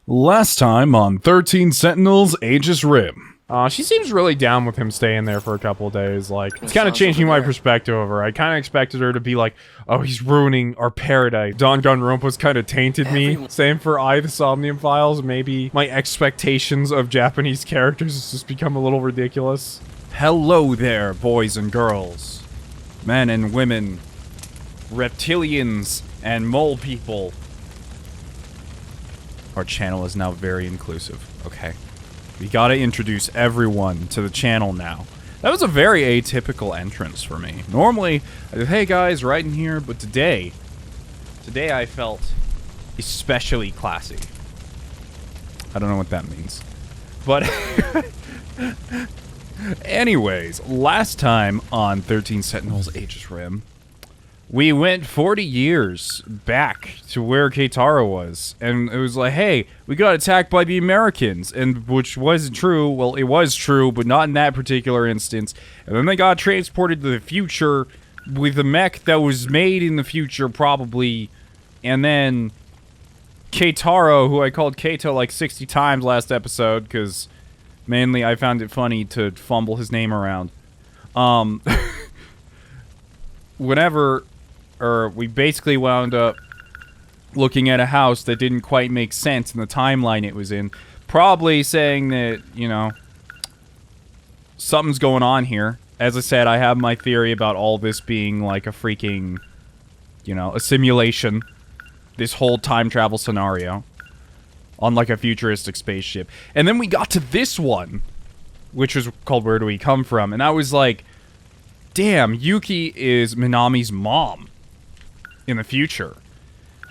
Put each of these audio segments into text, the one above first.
Last time on 13 Sentinels Aegis Rim. She seems really down with him staying there for a couple of days. Like, it's kind of changing my perspective of her. I kind of expected her to be like, oh, he's ruining our paradise. Danganronpa's kind of tainted me. Same for the Somnium Files. Maybe my expectations of Japanese characters has just become a little ridiculous. Hello there, boys and girls. Men and women. Reptilians and mole people. Our channel is now very inclusive, okay? We gotta introduce everyone to the channel now. That was a very atypical entrance for me. Normally, hey guys, Raiden here, but today I felt especially classy. I don't know what that means. But anyways, last time on 13 Sentinels Aegis Rim, we went 40 years back to where Keitaro was, and it was like, hey, we got attacked by the Americans, and which wasn't true. Well, it was true, but not in that particular instance. And then they got transported to the future with a mech that was made in the future, probably, and then Keitaro, who I called Keito like 60 times last episode, because mainly I found it funny to fumble his name around. We basically wound up looking at a house that didn't quite make sense in the timeline it was in. Probably saying that, you know, something's going on here. As I said, I have my theory about all this being like a freaking, you know, a simulation. This whole time travel scenario. On like a futuristic spaceship. And then we got to this one, which was called Where Do We Come From? And I was like, damn, Yuki is Minami's mom. In the future.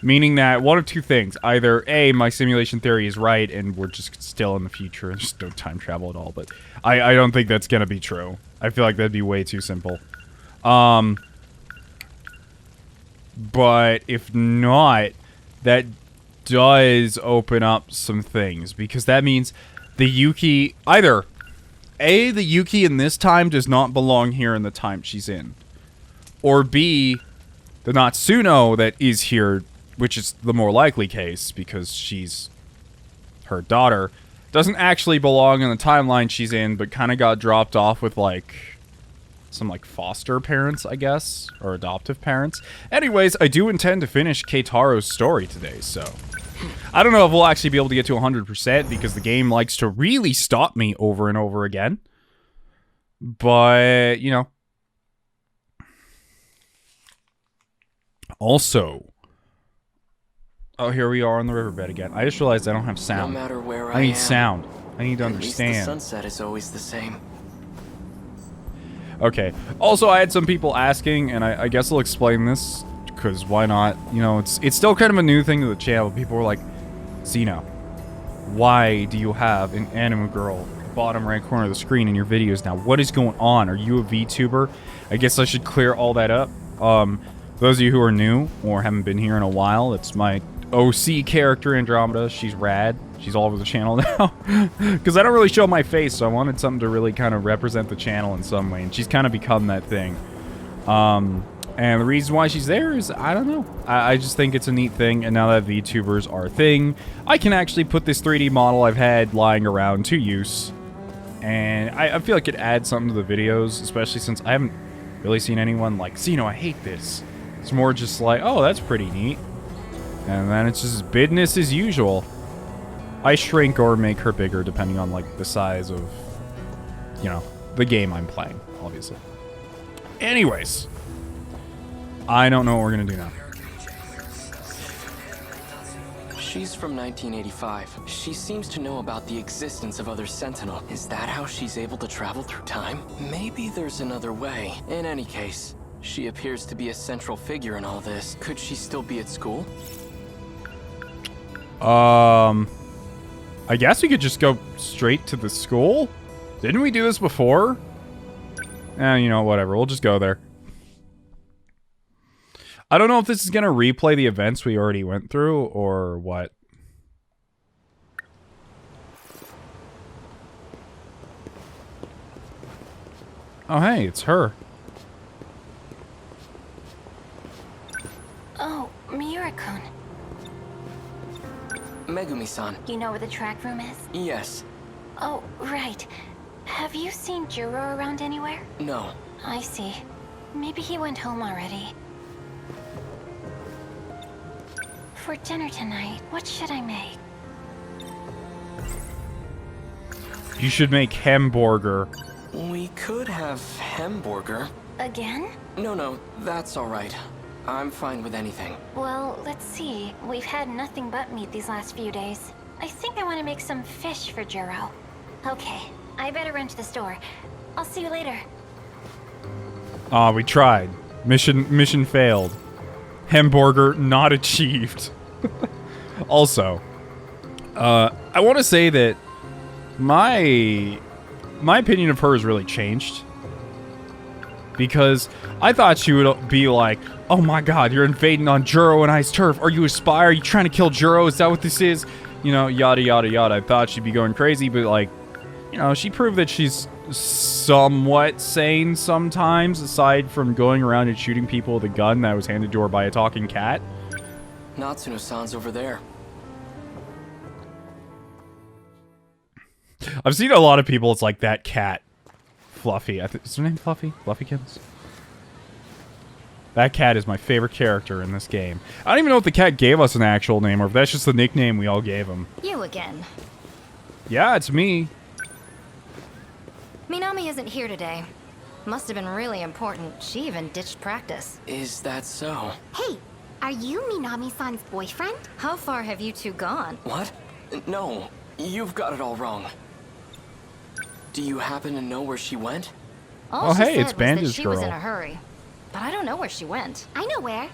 Meaning that one of two things. Either A, my simulation theory is right and we're just still in the future. There's no time travel at all. But I don't think that's gonna be true. I feel like that'd be way too simple. But if not, that does open up some things. Because that means the Yuki... Either A, the Yuki in this time does not belong here in the time she's in. Or B... the Natsuno that is here, which is the more likely case, because she's her daughter, doesn't actually belong in the timeline she's in, but kind of got dropped off with, like, some, like, foster parents, I guess, or adoptive parents. Anyways, I do intend to finish Keitaro's story today, so... I don't know if we'll actually be able to get to 100%, because the game likes to really stop me over and over again. But, you know... Also, oh, here we are on the riverbed again. I just realized I don't have sound. No matter where I need sound. I need to at least understand. the sunset is always the same. Okay. Also, I had some people asking, and I guess I'll explain this, because why not? You know, it's still kind of a new thing to the channel. People were like, Xeno, why do you have an anime girl at the bottom right corner of the screen in your videos now? What is going on? Are you a VTuber? I guess I should clear all that up. Those of you who are new or haven't been here in a while, it's my OC character, Andromeda. She's rad. She's all over the channel now. Because I don't really show my face, so I wanted something to really kind of represent the channel in some way. And she's kind of become that thing. And the reason why she's there is, I don't know. I just think it's a neat thing. And now that VTubers are a thing, I can actually put this 3D model I've had lying around to use. And I feel like it adds something to the videos, especially since I haven't really seen anyone like, Xeno, I hate this. It's more just like, oh, that's pretty neat. And then it's just business as usual. I shrink or make her bigger depending on, like, the size of, you know, the game I'm playing, obviously. Anyways. I don't know what we're gonna do now. She's from 1985. She seems to know about the existence of other Sentinel. Is that how she's able to travel through time? Maybe there's another way. In any case... she appears to be a central figure in all this. Could she still be at school? I guess we could just go straight to the school? Didn't we do this before? You know, whatever. We'll just go there. I don't know if this is gonna replay the events we already went through, or what. Oh, hey, it's her. Oh, Miura-kun. Megumi Natsuno-san. You know where the track room is? Yes. Oh, right. Have you seen Juro around anywhere? No. I see. Maybe he went home already. For dinner tonight, what should I make? You should make hamburger. We could have hamburger. Again? No, that's all right. I'm fine with anything. Well, let's see. We've had nothing but meat these last few days. I think I want to make some fish for Juro. Okay, I better run to the store. I'll see you later. Aw, we tried. Mission failed. Hamburger not achieved. Also, I want to say that my opinion of her has really changed. Because I thought she would be like, oh my god, you're invading on Juro and I's turf. Are you a spy? Are you trying to kill Juro? Is that what this is? You know, yada, yada, yada. I thought she'd be going crazy, but like, you know, she proved that she's somewhat sane sometimes, aside from going around and shooting people with a gun that was handed to her by a talking cat. Natsuno-san's over there. I've seen a lot of people, it's like that cat. Fluffy. Is her name Fluffy? Fluffykins? That cat is my favorite character in this game. I don't even know if the cat gave us an actual name or if that's just the nickname we all gave him. You again. Yeah, it's me. Minami isn't here today. Must have been really important. She even ditched practice. Is that so? Hey, are you Minami-san's boyfriend? How far have you two gone? What? No, you've got it all wrong. Do you happen to know where she went? All Oh, she hey, said it's was Bandage that she was Girl. in a hurry. But I don't know where she went. I know where.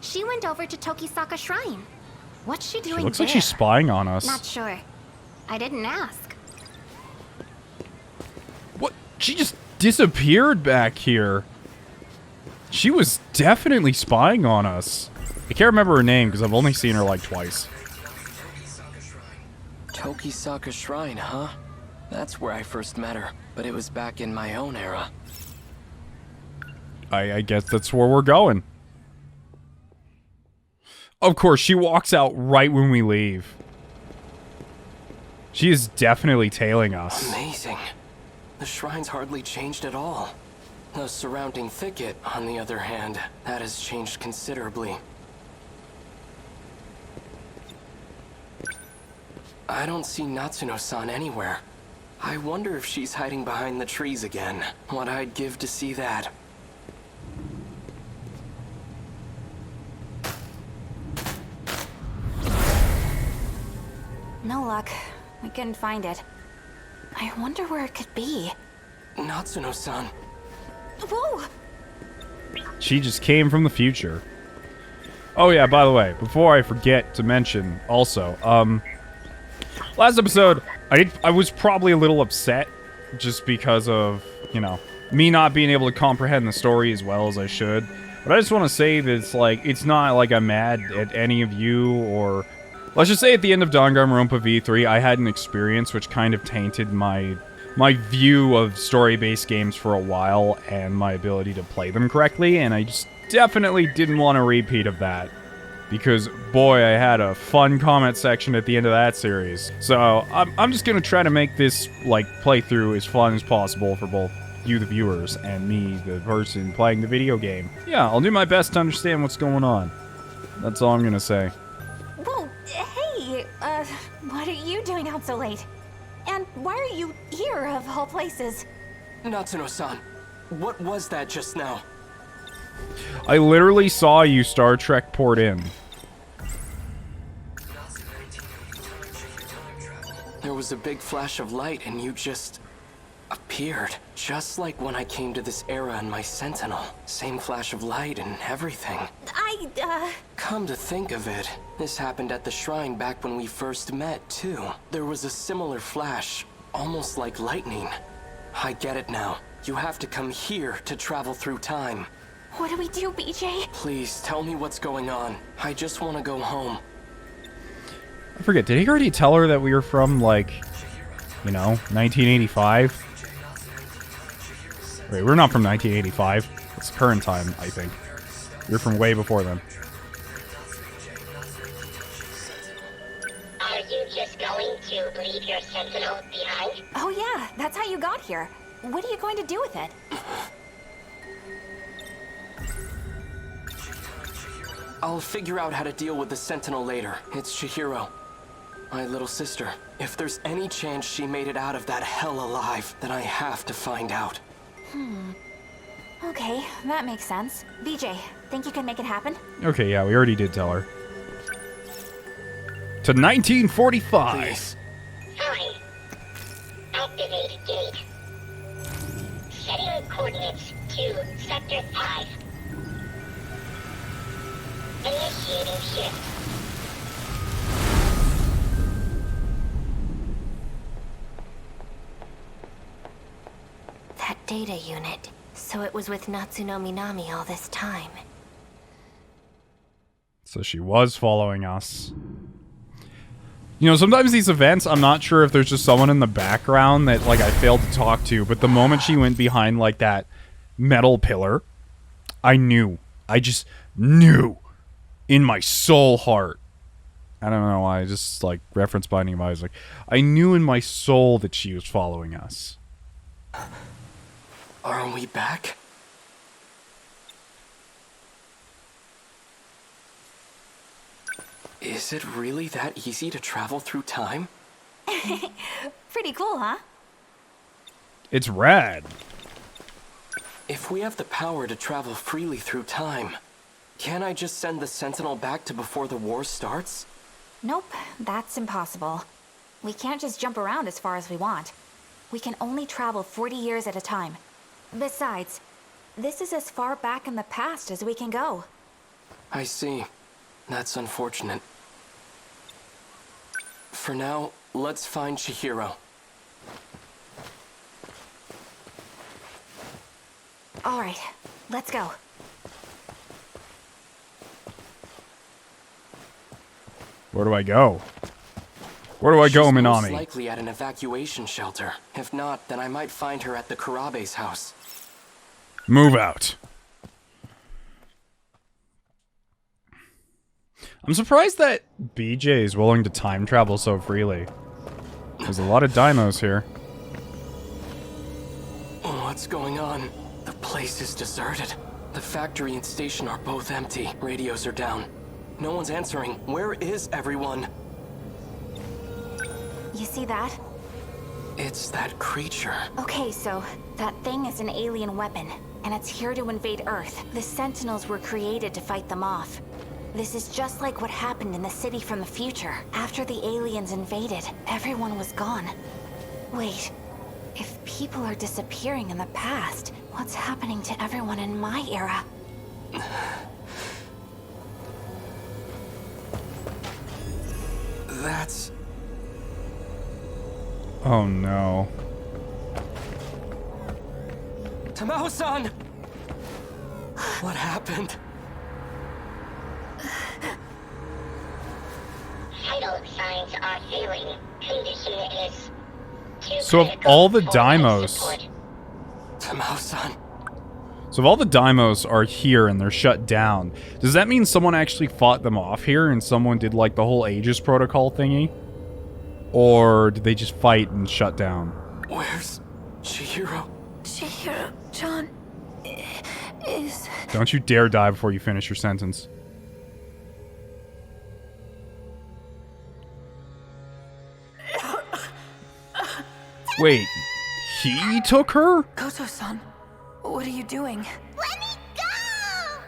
She went over to Tokisaka Shrine. What's she She doing looks there? like she's spying on us. Not sure. I didn't ask. What? She just disappeared back here. She was definitely spying on us. I can't remember her name because I've only seen her like twice. Tokisaka Shrine, huh? That's where I first met her, but it was back in my own era. I guess that's where we're going. Of course, she walks out right when we leave. She is definitely tailing us. Amazing. The shrine's hardly changed at all. The surrounding thicket, on the other hand, that has changed considerably. I don't see Natsuno-san anywhere. I wonder if she's hiding behind the trees again. What I'd give to see that. No luck. We couldn't find it. I wonder where it could be. Natsuno-san. Whoa! She just came from the future. Oh yeah, by the way, before I forget to mention, also, last episode, I was probably a little upset just because of, you know, me not being able to comprehend the story as well as I should. But I just want to say that it's not like I'm mad at any of you, or let's just say at the end of Danganronpa V3, I had an experience which kind of tainted my view of story-based games for a while and my ability to play them correctly, and I just definitely didn't want a repeat of that. Because, boy, I had a fun comment section at the end of that series. So, I'm just gonna try to make this, like, playthrough as fun as possible for both you, the viewers, and me, the person playing the video game. Yeah, I'll do my best to understand what's going on. That's all I'm gonna say. Whoa! Hey! What are you doing out so late? And why are you here, of all places? Natsuno-san, what was that just now? I literally saw you Star Trek port in. There was a big flash of light and you just appeared. Just like when I came to this era in my Sentinel. Same flash of light and everything. Come to think of it, this happened at the shrine back when we first met, too. There was a similar flash, almost like lightning. I get it now. You have to come here to travel through time. What do we do, BJ? Please, tell me what's going on. I just want to go home. I forget, did he already tell her that we were from, like, you know, 1985? Wait, we're not from 1985. It's current time, I think. We're from way before then. Are you just going to leave your Sentinel behind? Oh yeah, that's how you got here. What are you going to do with it? I'll figure out how to deal with the Sentinel later. It's Chihiro, my little sister. If there's any chance she made it out of that hell alive, then I have to find out. Okay, that makes sense. BJ, think you can make it happen? Okay, yeah, we already did tell her. To 1945. Please. Fine. Activate gate. Setting coordinates to Sector 5. Initiating shift. That data unit. So it was with Natsuno Minami all this time. So she was following us. You know, sometimes these events, I'm not sure if there's just someone in the background that, like, I failed to talk to, but the moment she went behind, like, that metal pillar, I knew. I just knew in my soul heart. I don't know why, I just, like, reference Binding of Isaac. I knew in my soul that she was following us. Are we back? Is it really that easy to travel through time? Pretty cool, huh? It's rad. If we have the power to travel freely through time, can't I just send the Sentinel back to before the war starts? Nope, that's impossible. We can't just jump around as far as we want. We can only travel 40 years at a time. Besides, this is as far back in the past as we can go. I see. That's unfortunate. For now, let's find Chihiro. All right, let's go. Where do I go? Where do I go, She's most Minami? likely at an evacuation shelter. If not, then I might find her at the Kurabe's house. Move out. I'm surprised that BJ is willing to time travel so freely. There's a lot of dymos here. What's going on? The place is deserted. The factory and station are both empty. Radios are down. No one's answering. Where is everyone? You see that? It's that creature. Okay, so that thing is an alien weapon, and it's here to invade Earth. The Sentinels were created to fight them off. This is just like what happened in the city from the future. After the aliens invaded, everyone was gone. Wait, if people are disappearing in the past, what's happening to everyone in my era? That's... Oh no. Tamao-san! What happened? Vital signs are failing. Condition is too So of critical all the for life dymos- support. Tamao-san. So if all the dymos are here and they're shut down, does that mean someone actually fought them off here and someone did like the whole Aegis protocol thingy? Or did they just fight and shut down? Where's Chihiro? Chihiro-chan is... Don't you dare die before you finish your sentence. Wait, he took her? Koto-san, what are you doing? Let me go!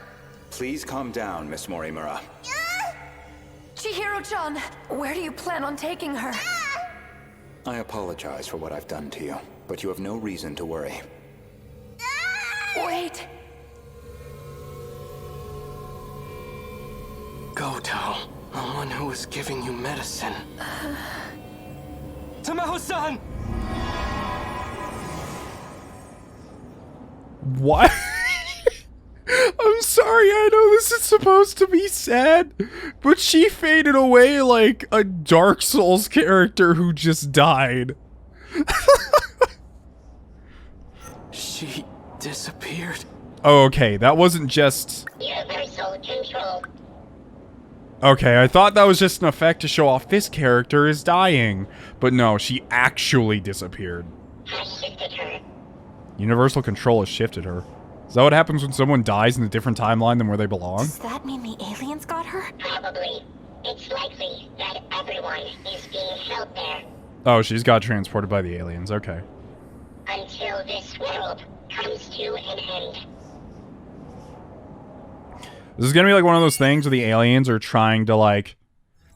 Please calm down, Miss Morimura. Chihiro-chan, where do you plan on taking her? I apologize for what I've done to you, but you have no reason to worry. Wait. Goto, the one who was giving you medicine. Tamao-san! What? I'm sorry, I know this is supposed to be sad, but she faded away like a Dark Souls character who just died. She disappeared. Oh, okay, that wasn't just... Universal control. Okay, I thought that was just an effect to show off this character is dying. But no, she actually disappeared. I shifted her. Universal Control has shifted her. Is that what happens when someone dies in a different timeline than where they belong? Does that mean the aliens got her? Probably. It's likely that everyone is being held there Oh, she's got transported by the aliens. Okay. until this world comes to an end. This is gonna be like one of those things where the aliens are trying to, like...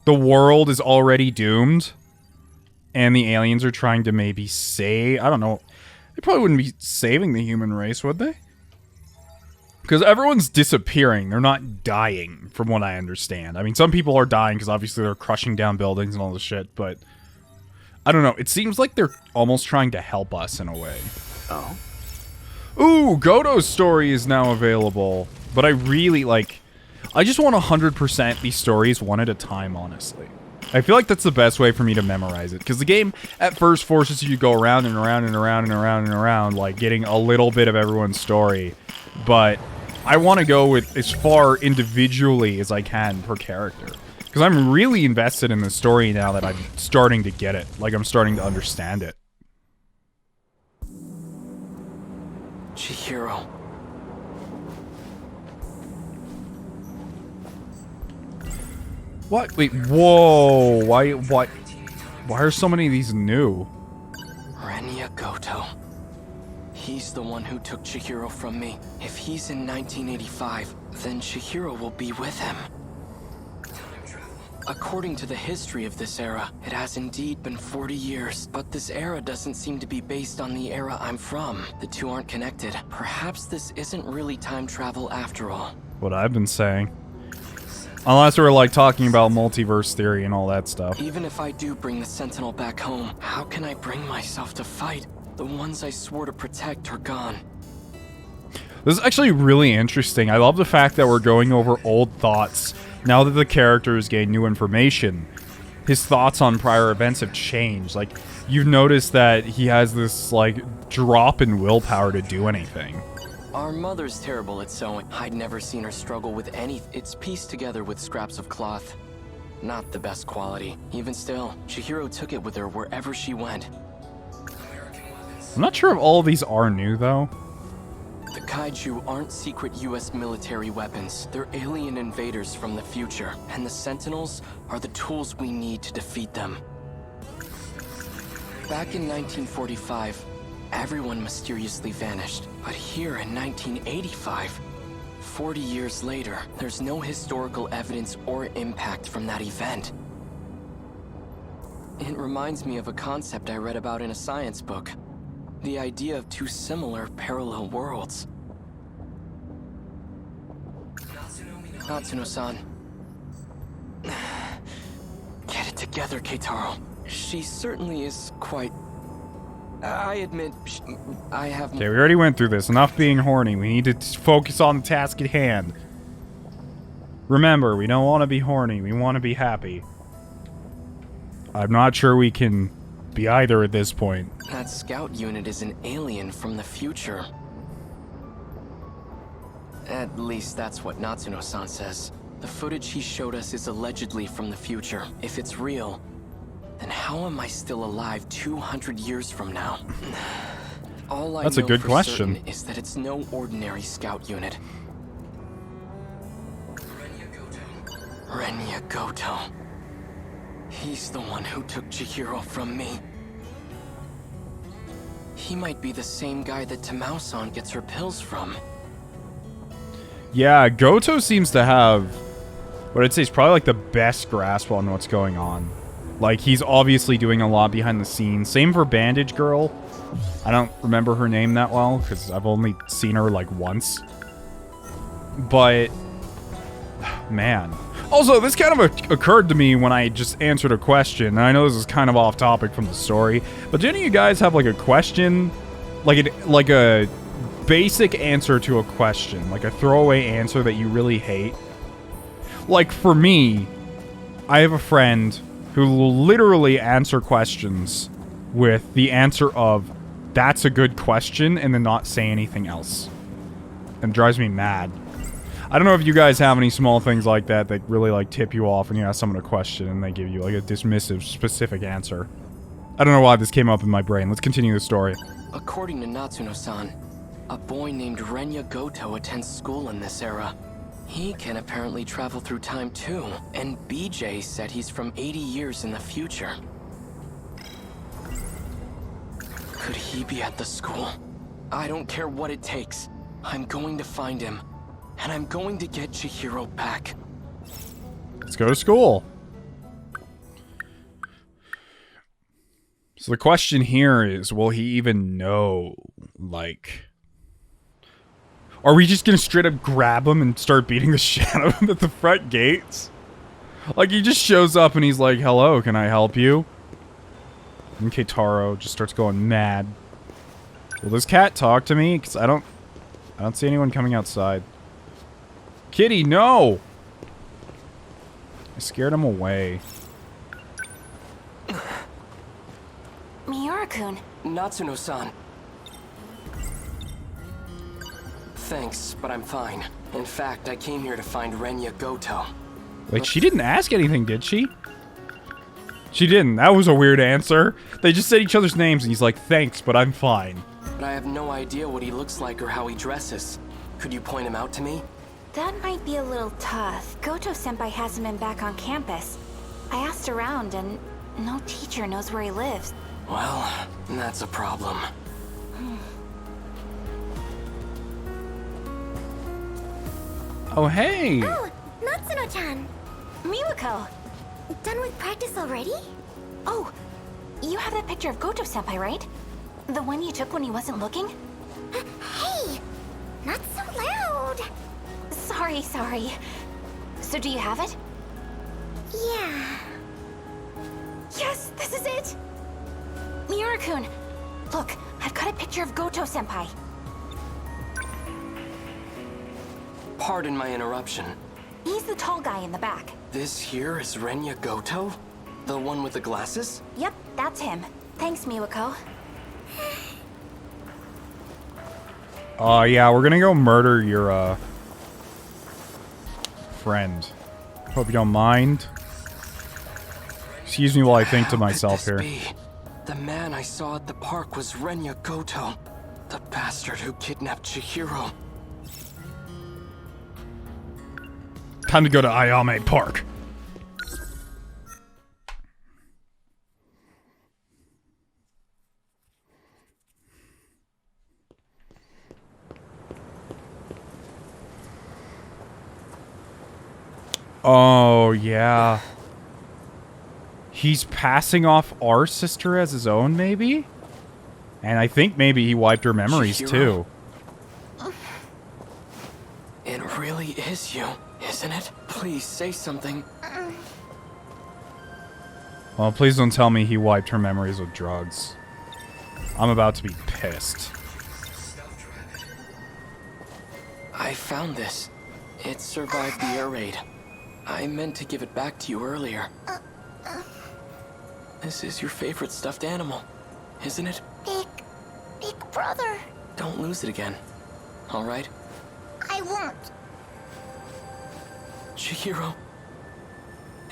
The world is already doomed. And the aliens are trying to maybe save... I don't know. They probably wouldn't be saving the human race, would they? Because everyone's disappearing. They're not dying, from what I understand. I mean, some people are dying because obviously they're crushing down buildings and all this shit, but... I don't know. It seems like they're almost trying to help us in a way. Oh? Ooh, Goto's story is now available. But I really, like... I just want 100% these stories one at a time, honestly. I feel like that's the best way for me to memorize it. Because the game, at first, forces you to go around and around and around and around and around, like, getting a little bit of everyone's story. But I want to go with as far individually as I can per character. Because I'm really invested in the story now that I'm starting to get it. Like, I'm starting to understand it. Chihiro. What? Wait, whoa. Why are so many of these new? Renya Goto. He's the one who took Chihiro from me. If he's in 1985, then Chihiro will be with him. According to the history of this era, it has indeed been 40 years, but this era doesn't seem to be based on the era I'm from. The two aren't connected. Perhaps this isn't really time travel after all. What I've been saying. Unless we're, like, talking about multiverse theory and all that stuff. Even if I do bring the Sentinel back home, how can I bring myself to fight? The ones I swore to protect are gone. This is actually really interesting. I love the fact that we're going over old thoughts. Now that the characters gain new information, his thoughts on prior events have changed. Like, you've noticed that he has this, like, drop in willpower to do anything. Our mother's terrible at sewing. I'd never seen her struggle with any. It's pieced together with scraps of cloth. Not the best quality. Even still, Chihiro took it with her wherever she went. I'm not sure if all of these are new, though. The kaiju aren't secret US military weapons. They're alien invaders from the future. And the Sentinels are the tools we need to defeat them. Back in 1945, everyone mysteriously vanished. But here in 1985, 40 years later, there's no historical evidence or impact from that event. It reminds me of a concept I read about in a science book. The idea of two similar parallel worlds. Natsuno-san. Get it together, Keitaro. She certainly is quite... I admit, I have... Okay, we already went through this. Enough being horny. We need to focus on the task at hand. Remember, we don't want to be horny. We want to be happy. I'm not sure we can be either at this point. That scout unit is an alien from the future. At least that's what Natsuno-san says. The footage he showed us is allegedly from the future. If it's real, then how am I still alive 200 years from now? All I That's a know good for question. certain is that it's no ordinary scout unit. Renya Goto. He's the one who took Chihiro from me. He might be the same guy that Tamao-san gets her pills from. Yeah, Goto seems to have what I'd say is probably like the best grasp on what's going on. Like, he's obviously doing a lot behind the scenes. Same for Bandage Girl. I don't remember her name that well, because I've only seen her, like, once. But, man. Also, this kind of occurred to me when I just answered a question. And I know this is kind of off topic from the story. But do any of you guys have, like, a question? Like a basic answer to a question. Like a throwaway answer that you really hate? Like, for me, I have a friend who will literally answer questions with the answer of, that's a good question, and then not say anything else. And it drives me mad. I don't know if you guys have any small things like that that really, like, tip you off when you ask someone a question and they give you, like, a dismissive, specific answer. I don't know why this came up in my brain. Let's continue the story. According to Natsuno-san, a boy named Renya Goto attends school in this era. He can apparently travel through time too, and BJ said he's from 80 years in the future. Could he be at the school? I don't care what it takes. I'm going to find him, and I'm going to get Chihiro back. Let's go to school. So the question here is, will he even know, like... Are we just gonna straight up grab him and start beating the shit out of him at the front gates? Like, he just shows up and he's like, hello, can I help you? And Keitaro just starts going mad. Will this cat talk to me? Because I don't see anyone coming outside. Kitty, no! I scared him away. Miura-kun. Natsuno-san. Thanks, but I'm fine. In fact, I came here to find Renya Goto. Like, she didn't ask anything, did she? She didn't. That was a weird answer. They just said each other's names, and he's like, thanks, but I'm fine. But I have no idea what he looks like or how he dresses. Could you point him out to me? That might be a little tough. Goto-senpai hasn't been back on campus. I asked around, and no teacher knows where he lives. Well, that's a problem. Oh, hey! Oh, Natsuno-chan. Miwako! Done with practice already? Oh, you have that picture of Goto-senpai, right? The one you took when he wasn't looking? Hey! Not so loud! Sorry. So do you have it? Yeah. Yes, this is it! Miura-kun, look, I've got a picture of Goto-senpai. Pardon my interruption. He's the tall guy in the back. This here is Renya Goto? The one with the glasses? Yep, that's him. Thanks, Miwako. Yeah, we're gonna go murder your, friend. Hope you don't mind. Excuse me while I think to myself here. The man I saw at the park was Renya Goto, the bastard who kidnapped Chihiro. Time to go to Ayame Park. Oh, yeah. He's passing off our sister as his own, maybe? And I think maybe he wiped her memories, Chihiro. too. It really is you, isn't it? Please say something. Well, please don't tell me he wiped her memories with drugs. I'm about to be pissed. I found this. It survived the air raid. I meant to give it back to you earlier. This is your favorite stuffed animal, isn't it? Big brother. Don't lose it again, all right? I won't. Chihiro,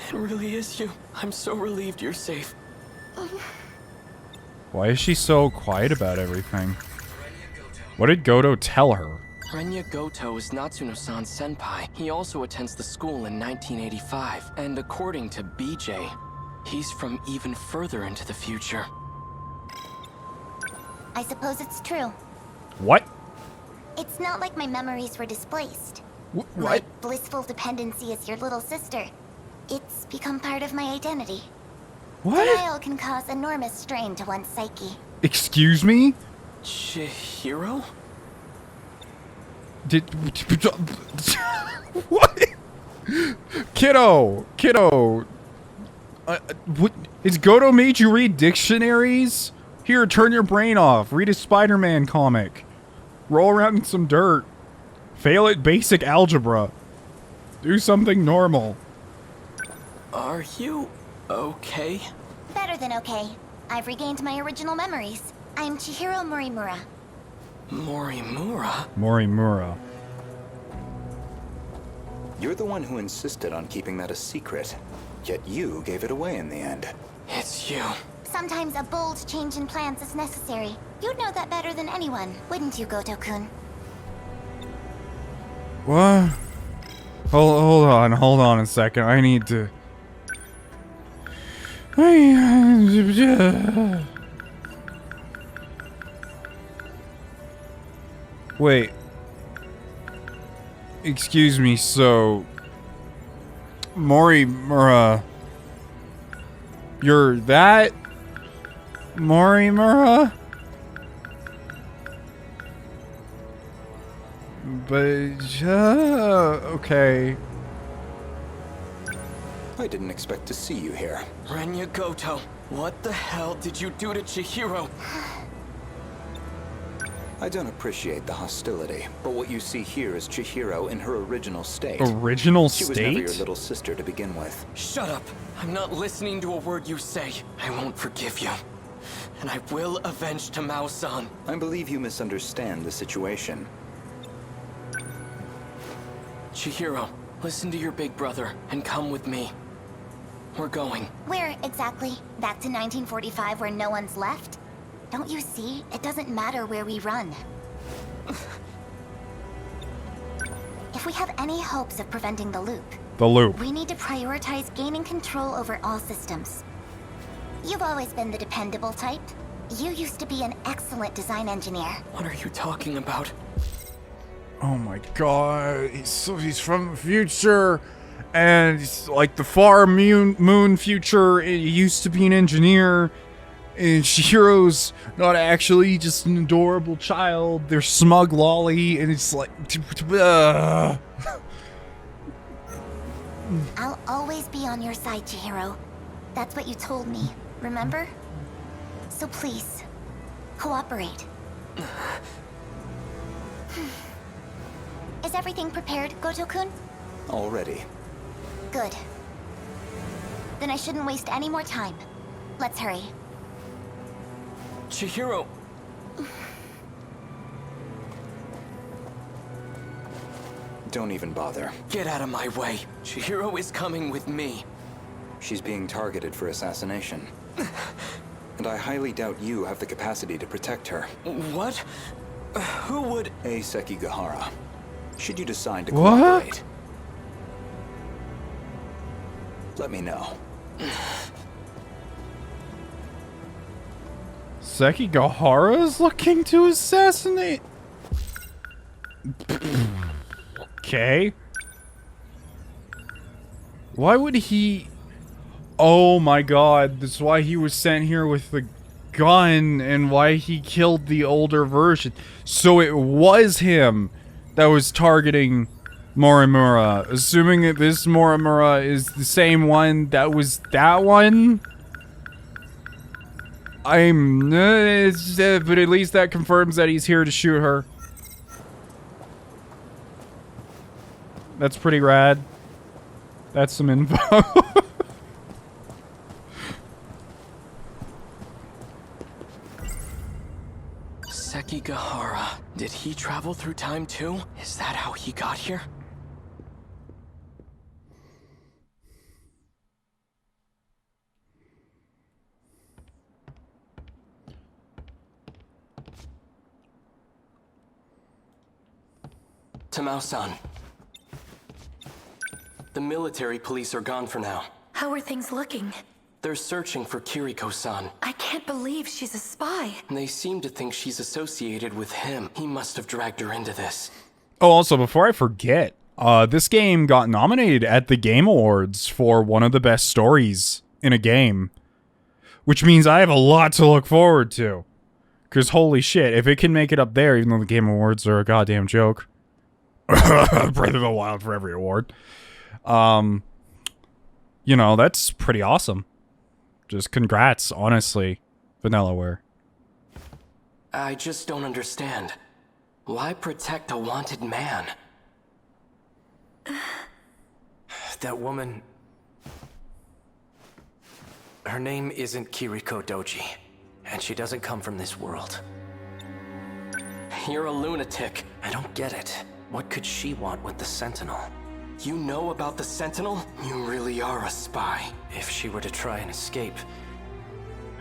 it really is you. I'm so relieved you're safe. Why is she so quiet about everything? What did Goto tell her? Renya Goto is Natsuno-san's senpai. He also attends the school in 1985. And according to BJ, he's from even further into the future. I suppose it's true. What? It's not like my memories were displaced. My What? blissful dependency as your little sister. It's become part of my identity. What? Denial can cause enormous strain to one's psyche. Excuse me? Chihiro? What? Kiddo! What? Has Goto made you read dictionaries? Here, turn your brain off. Read a Spider-Man comic. Roll around in some dirt. Fail at basic algebra. Do something normal. Are you okay? Better than okay. I've regained my original memories. I'm Chihiro Morimura. Morimura? Morimura. You're the one who insisted on keeping that a secret, yet you gave it away in the end. It's you. Sometimes a bold change in plans is necessary. You'd know that better than anyone, wouldn't you, Goto-kun? What? Hold on a second. I need to... Wait. Excuse me, so... Morimura... You're that? Morimura? But... okay. I didn't expect to see you here. Renya Goto, what the hell did you do to Chihiro? I don't appreciate the hostility, but what you see here is Chihiro in her original state. Original She state? was never your little sister to begin with. Shut up. I'm not listening to a word you say. I won't forgive you. And I will avenge Tamao-san. I believe you misunderstand the situation. Chihiro, listen to your big brother and come with me. We're going. Where exactly? Back to 1945 where no one's left? Don't you see? It doesn't matter where we run. If we have any hopes of preventing the loop, we need to prioritize gaining control over all systems. You've always been the dependable type. You used to be an excellent design engineer. What are you talking about? Oh my god, he's from the future, and he's like the far moon future. He used to be an engineer, and Shihiro's not actually just an adorable child. They're smug lolly, and it's like... I'll always be on your side, Chihiro. That's what you told me, remember? So please, cooperate. Is everything prepared, Goto-kun? Already. Good. Then I shouldn't waste any more time. Let's hurry. Chihiro! Don't even bother. Get out of my way. Chihiro is coming with me. She's being targeted for assassination. And I highly doubt you have the capacity to protect her. What? Who would... A Sekigahara. Should you decide to cooperate, let me know. Sekigahara's looking to assassinate? Okay. Why would he... Oh my god, that's why he was sent here with the gun and why he killed the older version. So it was him that was targeting Morimura. Assuming that this Morimura is the same one that was that one? but at least that confirms that he's here to shoot her. That's pretty rad. That's some info. Sekigahara. Did he travel through time too? Is that how he got here? Tamao-san. The military police are gone for now. How are things looking? They're searching for Kiriko-san. I can't believe she's a spy. They seem to think she's associated with him. He must have dragged her into this. Oh, also, before I forget, this game got nominated at the Game Awards for one of the best stories in a game. Which means I have a lot to look forward to. Because holy shit, if it can make it up there, even though the Game Awards are a goddamn joke. Breath of the Wild for every award. You know, that's pretty awesome. Just congrats, honestly, Vanillaware. I just don't understand. Why protect a wanted man? That woman... Her name isn't Kiriko Doji, and she doesn't come from this world. You're a lunatic. I don't get it. What could she want with the Sentinel? You know about the Sentinel? You really are a spy. If she were to try and escape,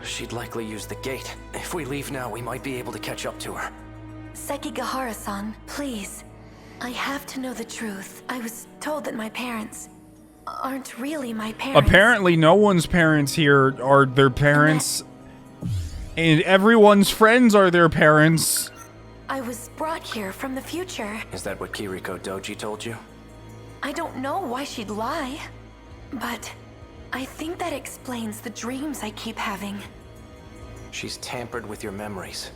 she'd likely use the gate. If we leave now, we might be able to catch up to her. Sekigahara-san, please. I have to know the truth. I was told that my parents aren't really my parents. Apparently, no one's parents here are their parents. And everyone's friends are their parents. I was brought here from the future. Is that what Kiriko Doji told you? I don't know why she'd lie, but I think that explains the dreams I keep having. She's tampered with your memories.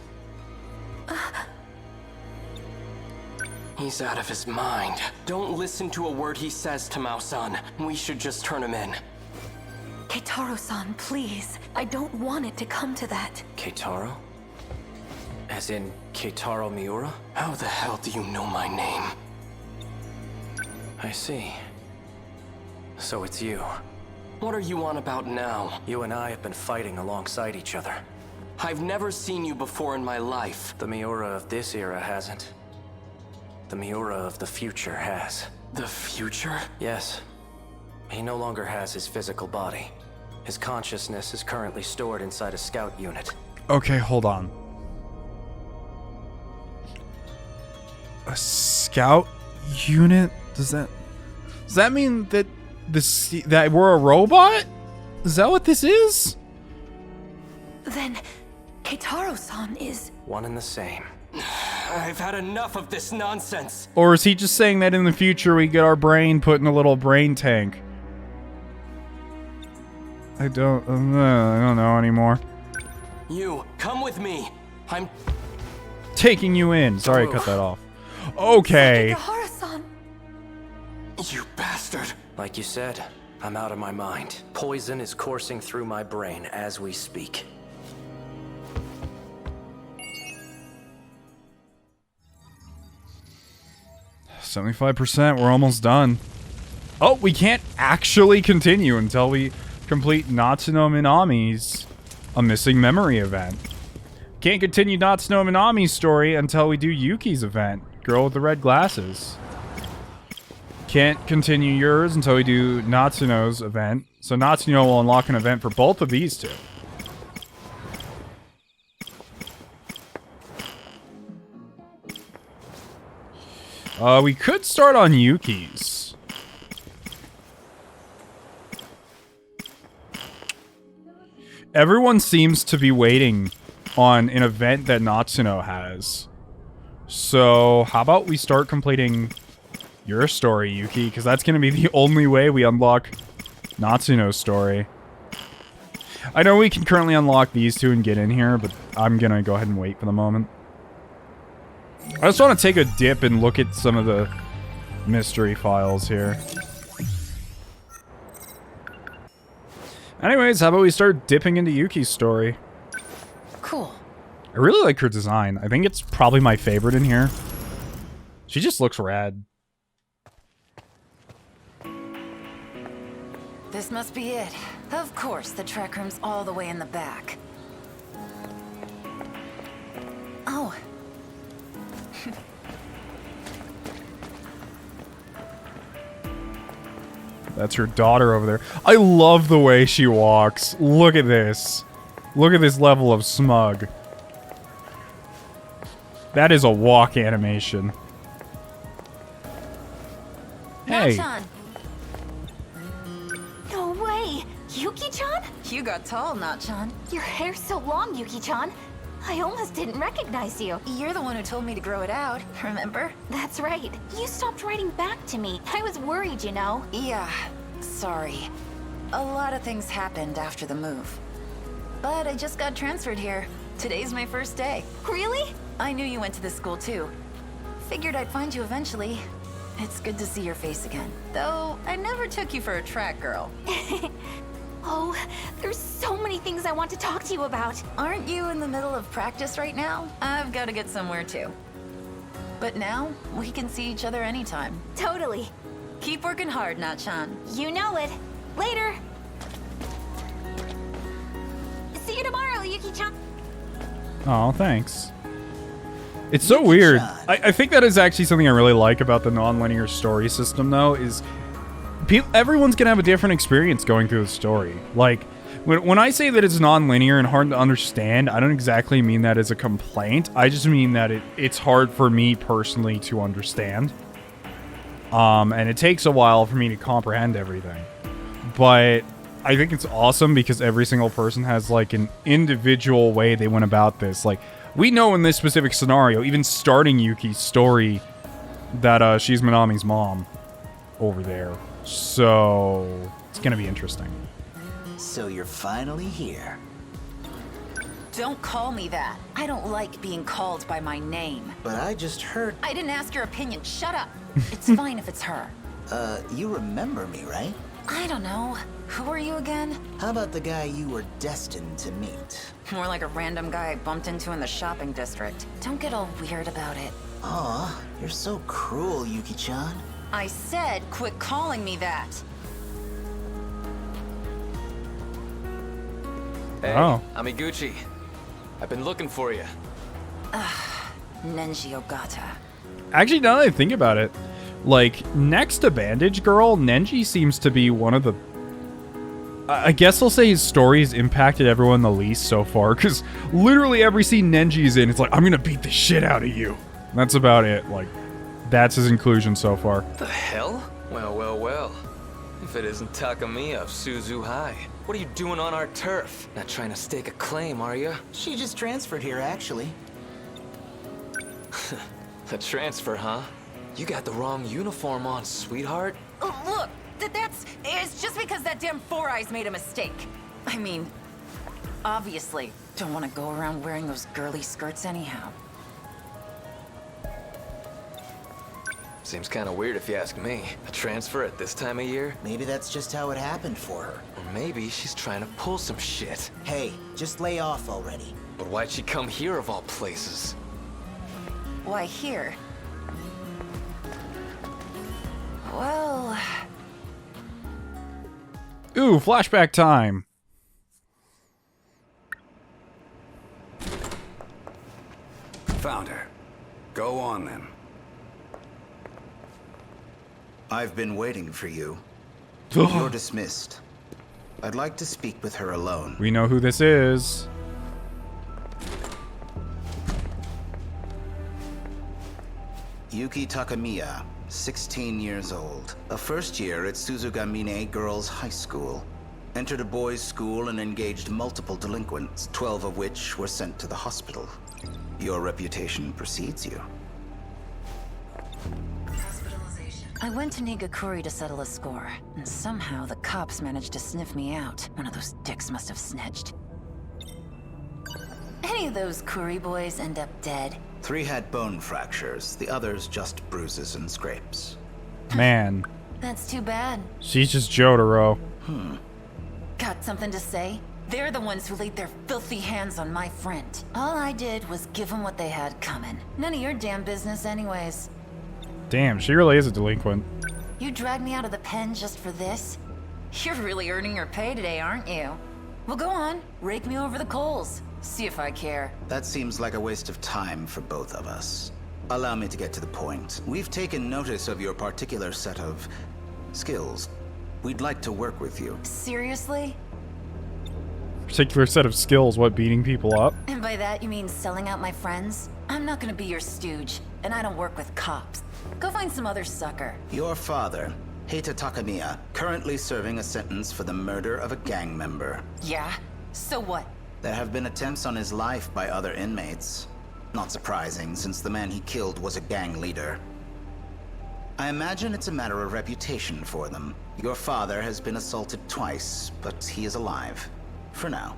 He's out of his mind. Don't listen to a word he says, Tamao-san. We should just turn him in. Keitaro-san, please. I don't want it to come to that. Keitaro? As in Keitaro Miura? How the hell do you know my name? I see. So it's you. What are you on about now? You and I have been fighting alongside each other. I've never seen you before in my life. The Miura of this era hasn't. The Miura of the future has. The future? Yes. He no longer has his physical body. His consciousness is currently stored inside a scout unit. Okay, hold on. A scout unit? Does that mean that that we're a robot? Is that what this is? Then Keitaro-san is one and the same. I've had enough of this nonsense. Or is he just saying that in the future we get our brain put in a little brain tank? I don't know anymore. You, come with me. I'm taking you in. Sorry, I cut that off. Okay. Sekigahara-san. You bastard. Like you said, I'm out of my mind. Poison is coursing through my brain as we speak. %75%. We're almost done. Oh, we can't actually continue until we complete Natsuno Minami's A Missing Memory event. Can't continue Natsuno Minami's story until we do Yuki's event, Girl with the Red Glasses. Can't continue yours until we do Natsuno's event. So Natsuno will unlock an event for both of these two. We could start on Yuki's. Everyone seems to be waiting on an event that Natsuno has. So, how about we start completing your story, Yuki? Because that's going to be the only way we unlock Natsuno's story. I know we can currently unlock these two and get in here, but I'm going to go ahead and wait for the moment. I just want to take a dip and look at some of the mystery files here. Anyways, how about we start dipping into Yuki's story? Cool. I really like her design. I think it's probably my favorite in here. She just looks rad. This must be it. Of course, the trek room's all the way in the back. Oh. That's her daughter over there. I love the way she walks. Look at this. Look at this level of smug. That is a walk animation. Hey. Natchan. No way! Yuki-chan? You got tall, Natchan. Your hair's so long, Yuki-chan. I almost didn't recognize you. You're the one who told me to grow it out, remember? That's right. You stopped writing back to me. I was worried, you know. Yeah, sorry. A lot of things happened after the move. But I just got transferred here. Today's my first day. Really? I knew you went to this school too. Figured I'd find you eventually. It's good to see your face again. Though, I never took you for a track girl. Oh, there's so many things I want to talk to you about. Aren't you in the middle of practice right now? I've got to get somewhere too. But now, we can see each other anytime. Totally. Keep working hard, Natchan. You know it. Later. See you tomorrow, Yuki-chan. Oh, thanks. It's so weird. I think that is actually something I really like about the non-linear story system, though, is everyone's gonna have a different experience going through the story. Like, when I say that it's non-linear and hard to understand, I don't exactly mean that as a complaint. I just mean that it's hard for me personally to understand. And it takes a while for me to comprehend everything. But I think it's awesome because every single person has, like, an individual way they went about this. Like, we know in this specific scenario, even starting Yuki's story, that she's Minami's mom over there. So it's gonna be interesting. So you're finally here. Don't call me that. I don't like being called by my name. But I just heard... I didn't ask your opinion. Shut up. It's fine if it's her. You remember me, right? I don't know. Who are you again? How about the guy you were destined to meet? More like a random guy I bumped into in the shopping district. Don't get all weird about it. Aw, you're so cruel, Yuki-chan. I said quit calling me that. Hey, Oh. Amiguchi. I've been looking for you. Nenji Ogata. Actually, now that I think about it, like, next to Bandage Girl, Nenji seems to be one of the... I guess I'll say his story's impacted everyone the least so far, because literally every scene Nenji's in, it's like, I'm gonna beat the shit out of you. That's about it. Like, that's his inclusion so far. The hell? Well, well, well. If it isn't Takamiya of Suzu High. What are you doing on our turf? Not trying to stake a claim, are you? She just transferred here, actually. A transfer, huh? You got the wrong uniform on, sweetheart. Oh, look, it's just because that damn Four Eyes made a mistake. I mean, obviously, don't want to go around wearing those girly skirts anyhow. Seems kind of weird if you ask me. A transfer at this time of year? Maybe that's just how it happened for her. Or maybe she's trying to pull some shit. Hey, just lay off already. But why'd she come here of all places? Why here? Well... Ooh, flashback time. Found her. Go on then. I've been waiting for you. You're dismissed. I'd like to speak with her alone. We know who this is. Yuki Takamiya, 16 years old. A first year at Suzugamine Girls High School. Entered a boys' school and engaged multiple delinquents, 12 of which were sent to the hospital. Your reputation precedes you. I went to Nigakuri to settle a score, and somehow the cops managed to sniff me out. One of those dicks must have snitched. Any of those Kuri boys end up dead? 3 had bone fractures, the others just bruises and scrapes. Man. That's too bad. She's just Jotaro. Got something to say? They're the ones who laid their filthy hands on my friend. All I did was give them what they had coming. None of your damn business anyways. Damn, she really is a delinquent. You dragged me out of the pen just for this? You're really earning your pay today, aren't you? Well, go on. Rake me over the coals. See if I care. That seems like a waste of time for both of us. Allow me to get to the point. We've taken notice of your particular set of skills. We'd like to work with you. Seriously? Particular set of skills, what, beating people up? And by that you mean selling out my friends? I'm not gonna be your stooge, and I don't work with cops. Go find some other sucker. Your father, Heita Takamiya, currently serving a sentence for the murder of a gang member. Yeah? So what? There have been attempts on his life by other inmates. Not surprising, since the man he killed was a gang leader. I imagine it's a matter of reputation for them. Your father has been assaulted twice, but he is alive. For now.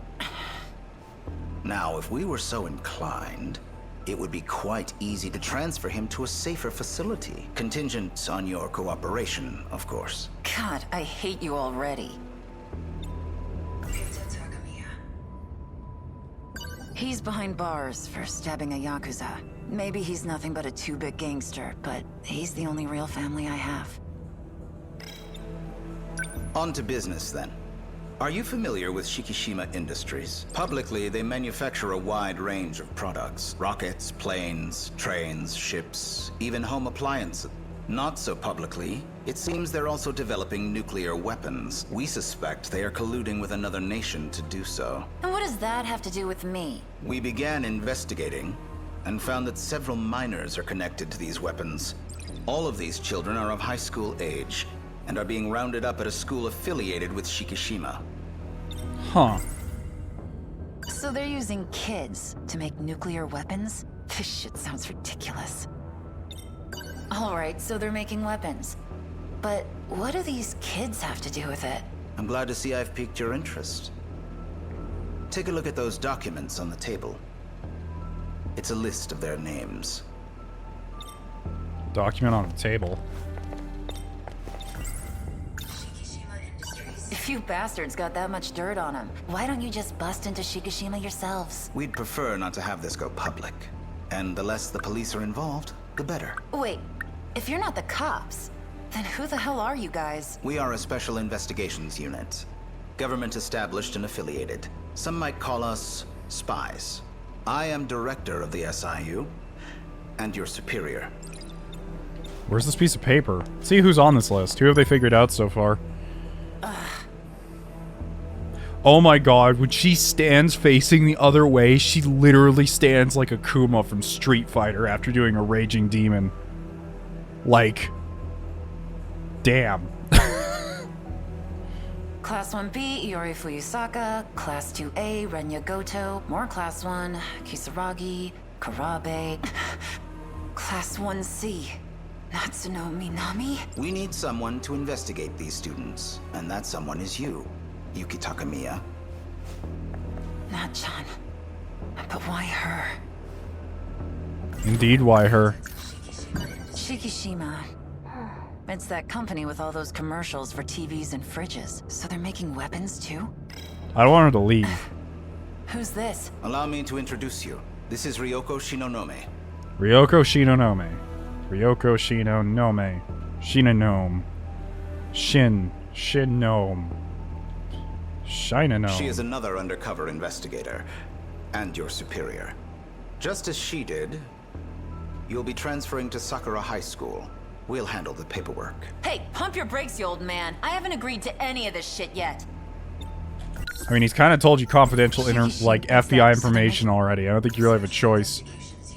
Now, if we were so inclined, it would be quite easy to transfer him to a safer facility. Contingent on your cooperation, of course. God, I hate you already. He's behind bars for stabbing a Yakuza. Maybe he's nothing but a two-bit gangster, but he's the only real family I have. On to business, then. Are you familiar with Shikishima Industries? Publicly, they manufacture a wide range of products. Rockets, planes, trains, ships, even home appliances. Not so publicly, it seems they're also developing nuclear weapons. We suspect they are colluding with another nation to do so. And what does that have to do with me? We began investigating and found that several minors are connected to these weapons. All of these children are of high school age and are being rounded up at a school affiliated with Shikishima. Huh. So they're using kids to make nuclear weapons? This shit sounds ridiculous. Alright, so they're making weapons. But what do these kids have to do with it? I'm glad to see I've piqued your interest. Take a look at those documents on the table. It's a list of their names. Document on the table. If you bastards got that much dirt on them, why don't you just bust into Shikishima yourselves? We'd prefer not to have this go public. And the less the police are involved, the better. Wait, if you're not the cops, then who the hell are you guys? We are a special investigations unit. Government established and affiliated. Some might call us spies. I am director of the SIU, and your superior. Where's this piece of paper? See who's on this list. Who have they figured out so far? Oh my god, when she stands facing the other way, she literally stands like Akuma from Street Fighter after doing a Raging Demon. Like, damn. Class 1B, Iori Fuyusaka. Class 2A, Renya Goto. More Class 1, Kisaragi, Karabe. Class 1C, Natsuno Minami. We need someone to investigate these students, and that someone is you, Yuki Takamiya. Natchan. But why her? Indeed, why her? Shikishima. It's that company with all those commercials for TVs and fridges. So they're making weapons too? I don't want her to leave. Who's this? Allow me to introduce you. This is Ryoko Shinonome. Ryoko Shinonome. Ryoko Shinonome. Shinonome. Shinonome. Shinonome. She is another undercover investigator, and your superior. Just as she did, you'll be transferring to Sakura High School. We'll handle the paperwork. Hey, pump your brakes, you old man. I haven't agreed to any of this shit yet. I mean, he's kind of told you confidential, FBI information already. I don't think you really have a choice.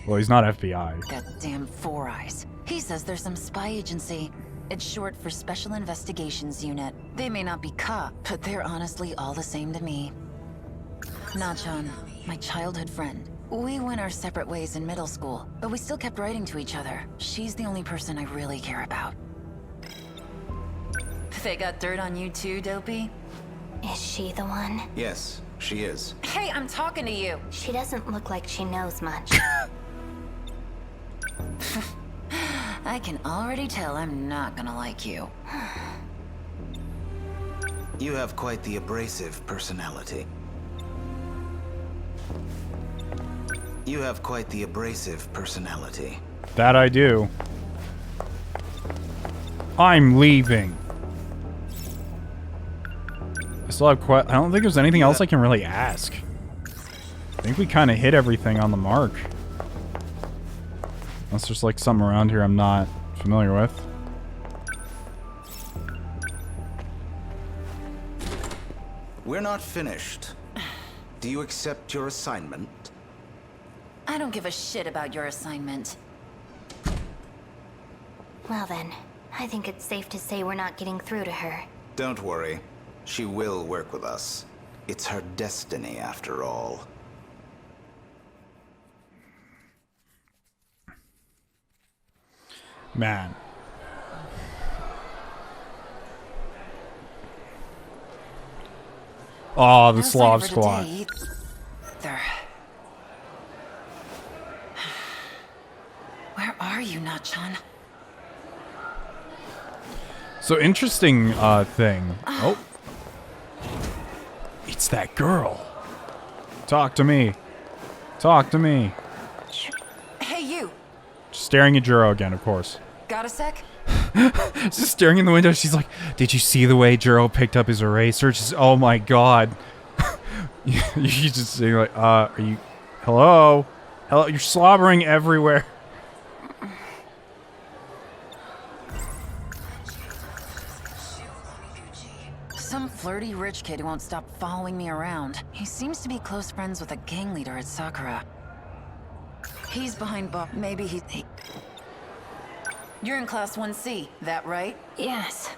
Well, he's not FBI. Goddamn Four Eyes. He says there's some spy agency. It's short for Special Investigations Unit. They may not be cop, but they're honestly all the same to me. Nachan, my childhood friend. We went our separate ways in middle school, but we still kept writing to each other. She's the only person I really care about. They got dirt on you too, Dopey? Is she the one? Yes, she is. Hey, I'm talking to you! She doesn't look like she knows much. I can already tell I'm not gonna like you. You have quite the abrasive personality. You have quite the abrasive personality. That I do. I'm leaving. I still have I don't think there's anything else I can really ask. I think we kind of hit everything on the mark. Unless there's like something around here I'm not familiar with. We're not finished. Do you accept your assignment? I don't give a shit about your assignment. Well then, I think it's safe to say we're not getting through to her. Don't worry. She will work with us. It's her destiny, after all. Man. Oh, the Slav Squad. Where are you, Nachan? So interesting thing. Oh. It's that girl. Talk to me. Talk to me. Hey, you. Staring at Juro again, of course. Got a sec? Just staring in the window. She's like, "Did you see the way Juro picked up his eraser?" She's, "Oh my god." You just saying like, "Are you? Hello, hello? You're slobbering everywhere." Some flirty rich kid who won't stop following me around. He seems to be close friends with a gang leader at Sakura. He's behind Bob. Maybe he... You're in class 1C, that right? Yes.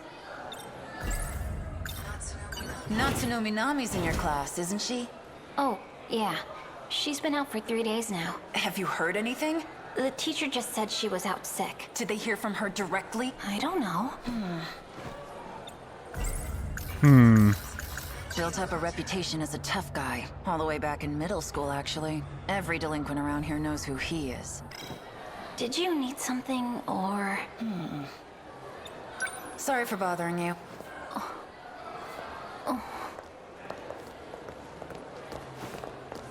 Natsuno Minami's in your class, isn't she? Oh, yeah. She's been out for 3 days now. Have you heard anything? The teacher just said she was out sick. Did they hear from her directly? I don't know. Built up a reputation as a tough guy. All the way back in middle school, actually. Every delinquent around here knows who he is. Did you need something, or... Sorry for bothering you.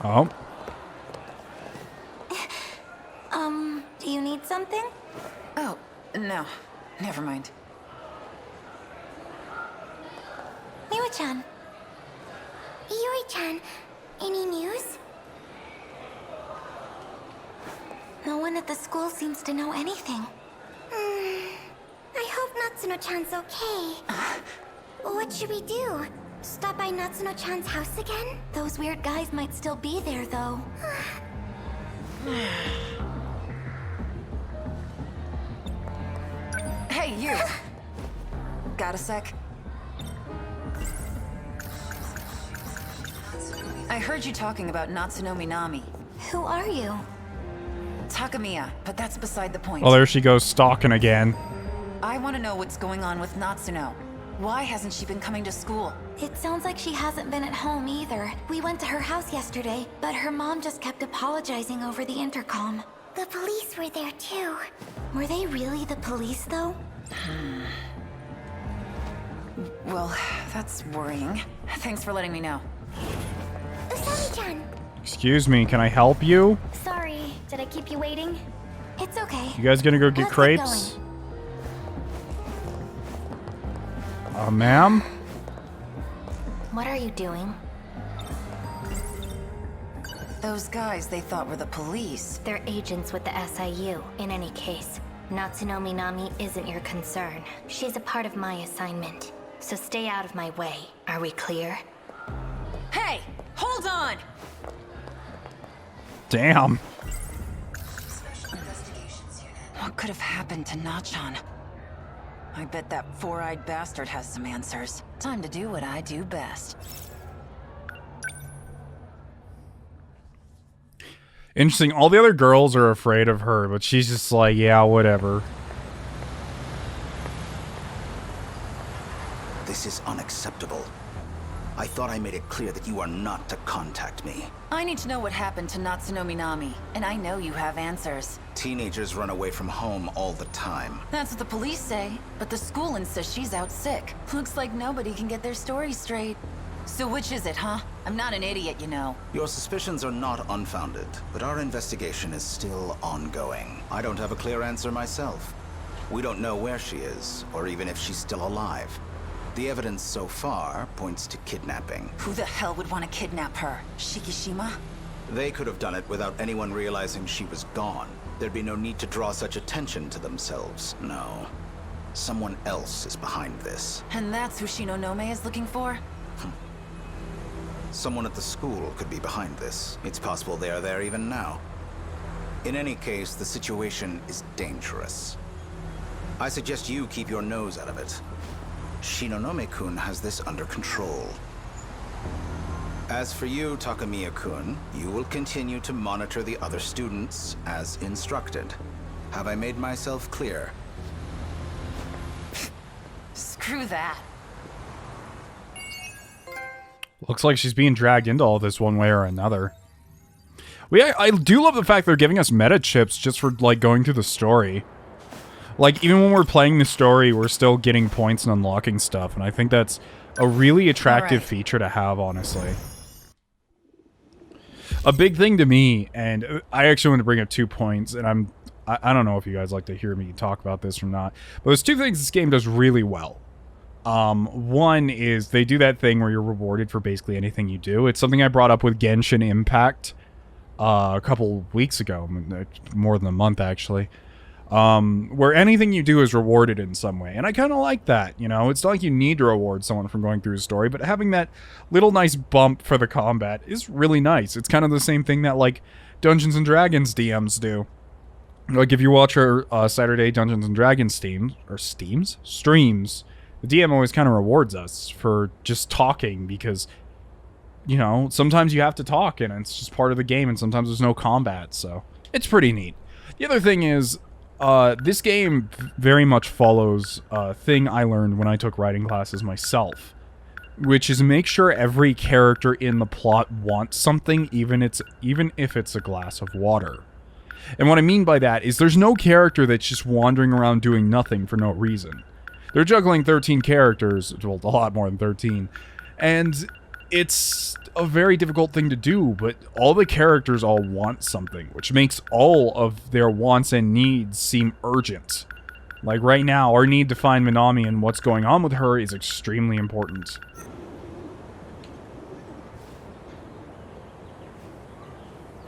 Oh. Do you need something? Oh, no. Never mind. Yuri-chan. Yuri-chan, any news? No one at the school seems to know anything. I hope Natsuno-chan's okay. What should we do? Stop by Natsuno-chan's house again? Those weird guys might still be there, though. Hey, you! Got a sec? I heard you talking about Natsuno Minami. Who are you? Takamiya, but that's beside the point. Oh, there she goes, stalking again. I want to know what's going on with Natsuno. Why hasn't she been coming to school? It sounds like she hasn't been at home either. We went to her house yesterday, but her mom just kept apologizing over the intercom. The police were there too. Were they really the police, though? Well, that's worrying. Thanks for letting me know. Usami-chan. Excuse me, can I help you? Sorry, did I keep you waiting? It's okay. You guys gonna go get Let's crepes? Ma'am? What are you doing? Those guys they thought were the police. They're agents with the SIU. In any case, Natsuno Minami isn't your concern. She's a part of my assignment. So stay out of my way. Are we clear? Hey! Hold on! Damn. What could have happened to Nachan? I bet that four-eyed bastard has some answers. Time to do what I do best. Interesting. All the other girls are afraid of her, but she's just like, yeah, whatever. This is unacceptable. I thought I made it clear that you are not to contact me. I need to know what happened to Natsuno Minami, and I know you have answers. Teenagers run away from home all the time. That's what the police say, but the school insists she's out sick. Looks like nobody can get their story straight. So which is it, huh? I'm not an idiot, you know. Your suspicions are not unfounded, but our investigation is still ongoing. I don't have a clear answer myself. We don't know where she is, or even if she's still alive. The evidence so far points to kidnapping. Who the hell would want to kidnap her? Shikishima? They could have done it without anyone realizing she was gone. There'd be no need to draw such attention to themselves. No. Someone else is behind this. And that's who Shinonome is looking for? Someone at the school could be behind this. It's possible they are there even now. In any case, the situation is dangerous. I suggest you keep your nose out of it. Shinonome-kun has this under control. As for you, Takamiya-kun, you will continue to monitor the other students as instructed. Have I made myself clear? Screw that. Looks like she's being dragged into all this one way or another. I do love the fact they're giving us meta chips just for, like, going through the story. Like, even when we're playing the story, we're still getting points and unlocking stuff, and I think that's a really attractive feature to have, honestly. A big thing to me, and I actually want to bring up 2 points, and I don't know if you guys like to hear me talk about this or not, but there's two things this game does really well. One is they do that thing where you're rewarded for basically anything you do. It's something I brought up with Genshin Impact a couple weeks ago, more than a month actually, where anything you do is rewarded in some way. And I kind of like that, you know? It's not like you need to reward someone for going through a story, but having that little nice bump for the combat is really nice. It's kind of the same thing that, like, Dungeons & Dragons DMs do. Like, if you watch our Saturday Dungeons & Dragons streams, the DM always kind of rewards us for just talking because, you know, sometimes you have to talk and it's just part of the game and sometimes there's no combat, so it's pretty neat. The other thing is, this game very much follows a thing I learned when I took writing classes myself, which is make sure every character in the plot wants something, even if it's a glass of water. And what I mean by that is there's no character that's just wandering around doing nothing for no reason. They're juggling 13 characters, well, a lot more than 13, and it's a very difficult thing to do, but all the characters all want something, which makes all of their wants and needs seem urgent. Like right now, our need to find Minami and what's going on with her is extremely important.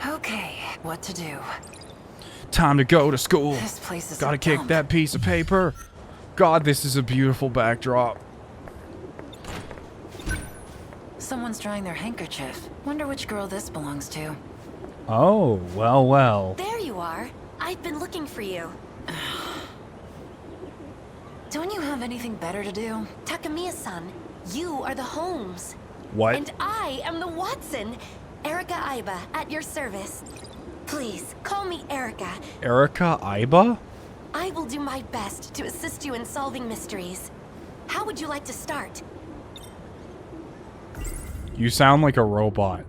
Okay, what to do? Time to go to school. This place is Gotta a kick dump. that piece of paper. God, this is a beautiful backdrop. Someone's drying their handkerchief. Wonder which girl this belongs to. Oh, well, well. There you are. I've been looking for you. Don't you have anything better to do? Takamiya-san, you are the Holmes. What? And I am the Watson. Erica Aiba, at your service. Please, call me Erica. Erica Aiba? I will do my best to assist you in solving mysteries. How would you like to start? You sound like a robot.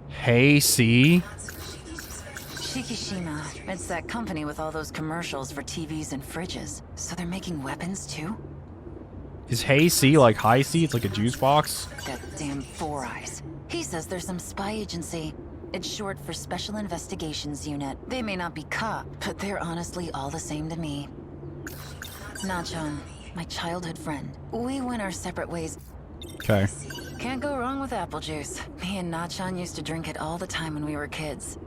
Hey, see? Shikishima. It's that company with all those commercials for TVs and fridges. So they're making weapons too? Is Hey C like High C? It's like a juice box? That damn Four Eyes. He says there's some spy agency. It's short for Special Investigations Unit. They may not be cop, but they're honestly all the same to me. Nachon, my childhood friend. We went our separate ways. Okay. Can't go wrong with apple juice. Me and Nachon used to drink it all the time when we were kids.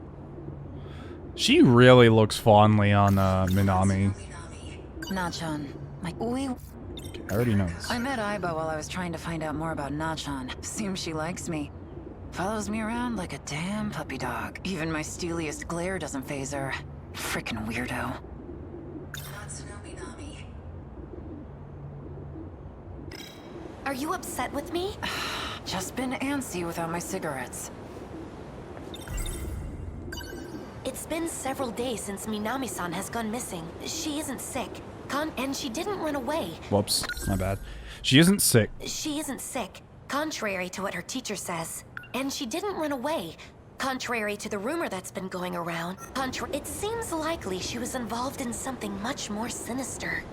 She really looks fondly on Minami. Nachon, I already know this. I met Aiba while I was trying to find out more about Nachon. Seems she likes me. Follows me around like a damn puppy dog. Even my steeliest glare doesn't faze her. Frickin' weirdo. Are you upset with me? Just been antsy without my cigarettes. It's been several days since Minami-san has gone missing. She isn't sick. And she didn't run away. Whoops, my bad. She isn't sick. She isn't sick, contrary to what her teacher says. And she didn't run away, contrary to the rumor that's been going around. It seems likely she was involved in something much more sinister.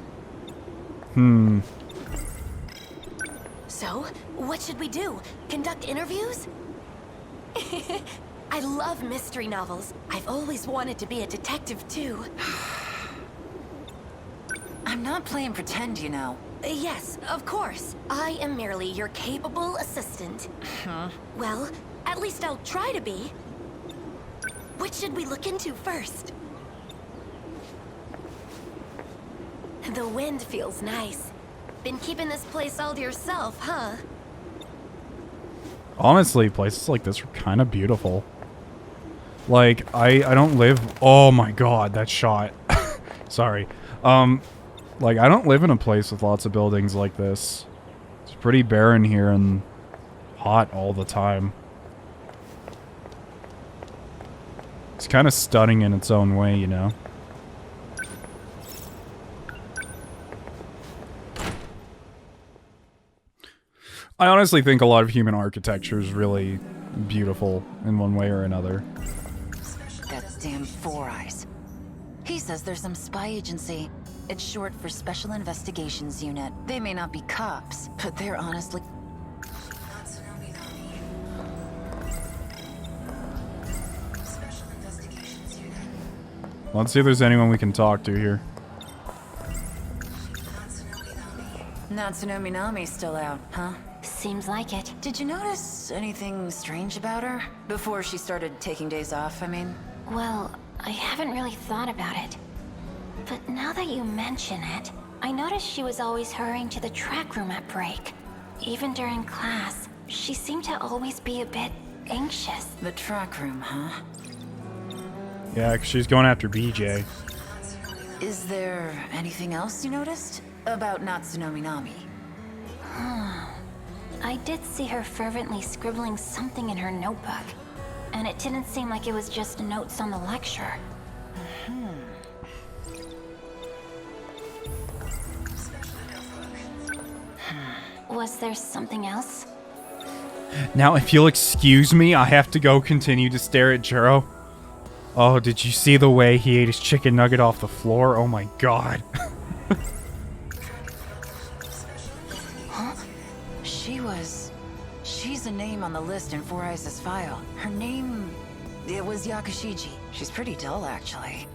So, what should we do? Conduct interviews? I love mystery novels. I've always wanted to be a detective too. I'm not playing pretend, you know. Yes, of course. I am merely your capable assistant. Well, at least I'll try to be. What should we look into first? The wind feels nice. Been keeping this place all to yourself, huh? Honestly, places like this are kind of beautiful. Like, I don't live... Oh my god, that shot. Sorry. Like, I don't live in a place with lots of buildings like this. It's pretty barren here and hot all the time. It's kind of stunning in its own way, you know? I honestly think a lot of human architecture is really beautiful in one way or another. That damn Four Eyes. He says there's some spy agency. It's short for Special Investigations Unit. They may not be cops, but they're honestly... Let's see if there's anyone we can talk to here. Natsuno Minami's still out, huh? Seems like it. Did you notice anything strange about her? Before she started taking days off, I mean? Well, I haven't really thought about it. But now that you mention it, I noticed she was always hurrying to the track room at break. Even during class, she seemed to always be a bit anxious. The track room, huh? Yeah, 'cause she's going after BJ. Is there anything else you noticed about Natsuno Minami? I did see her fervently scribbling something in her notebook, and it didn't seem like it was just notes on the lecture. Was there something else? Now, if you'll excuse me, I have to go continue to stare at Juro. Oh, did you see the way he ate his chicken nugget off the floor? Oh my god. She's a name on the list in Four Eyes' file. Her name... it was Yakushiji. She's pretty dull, actually.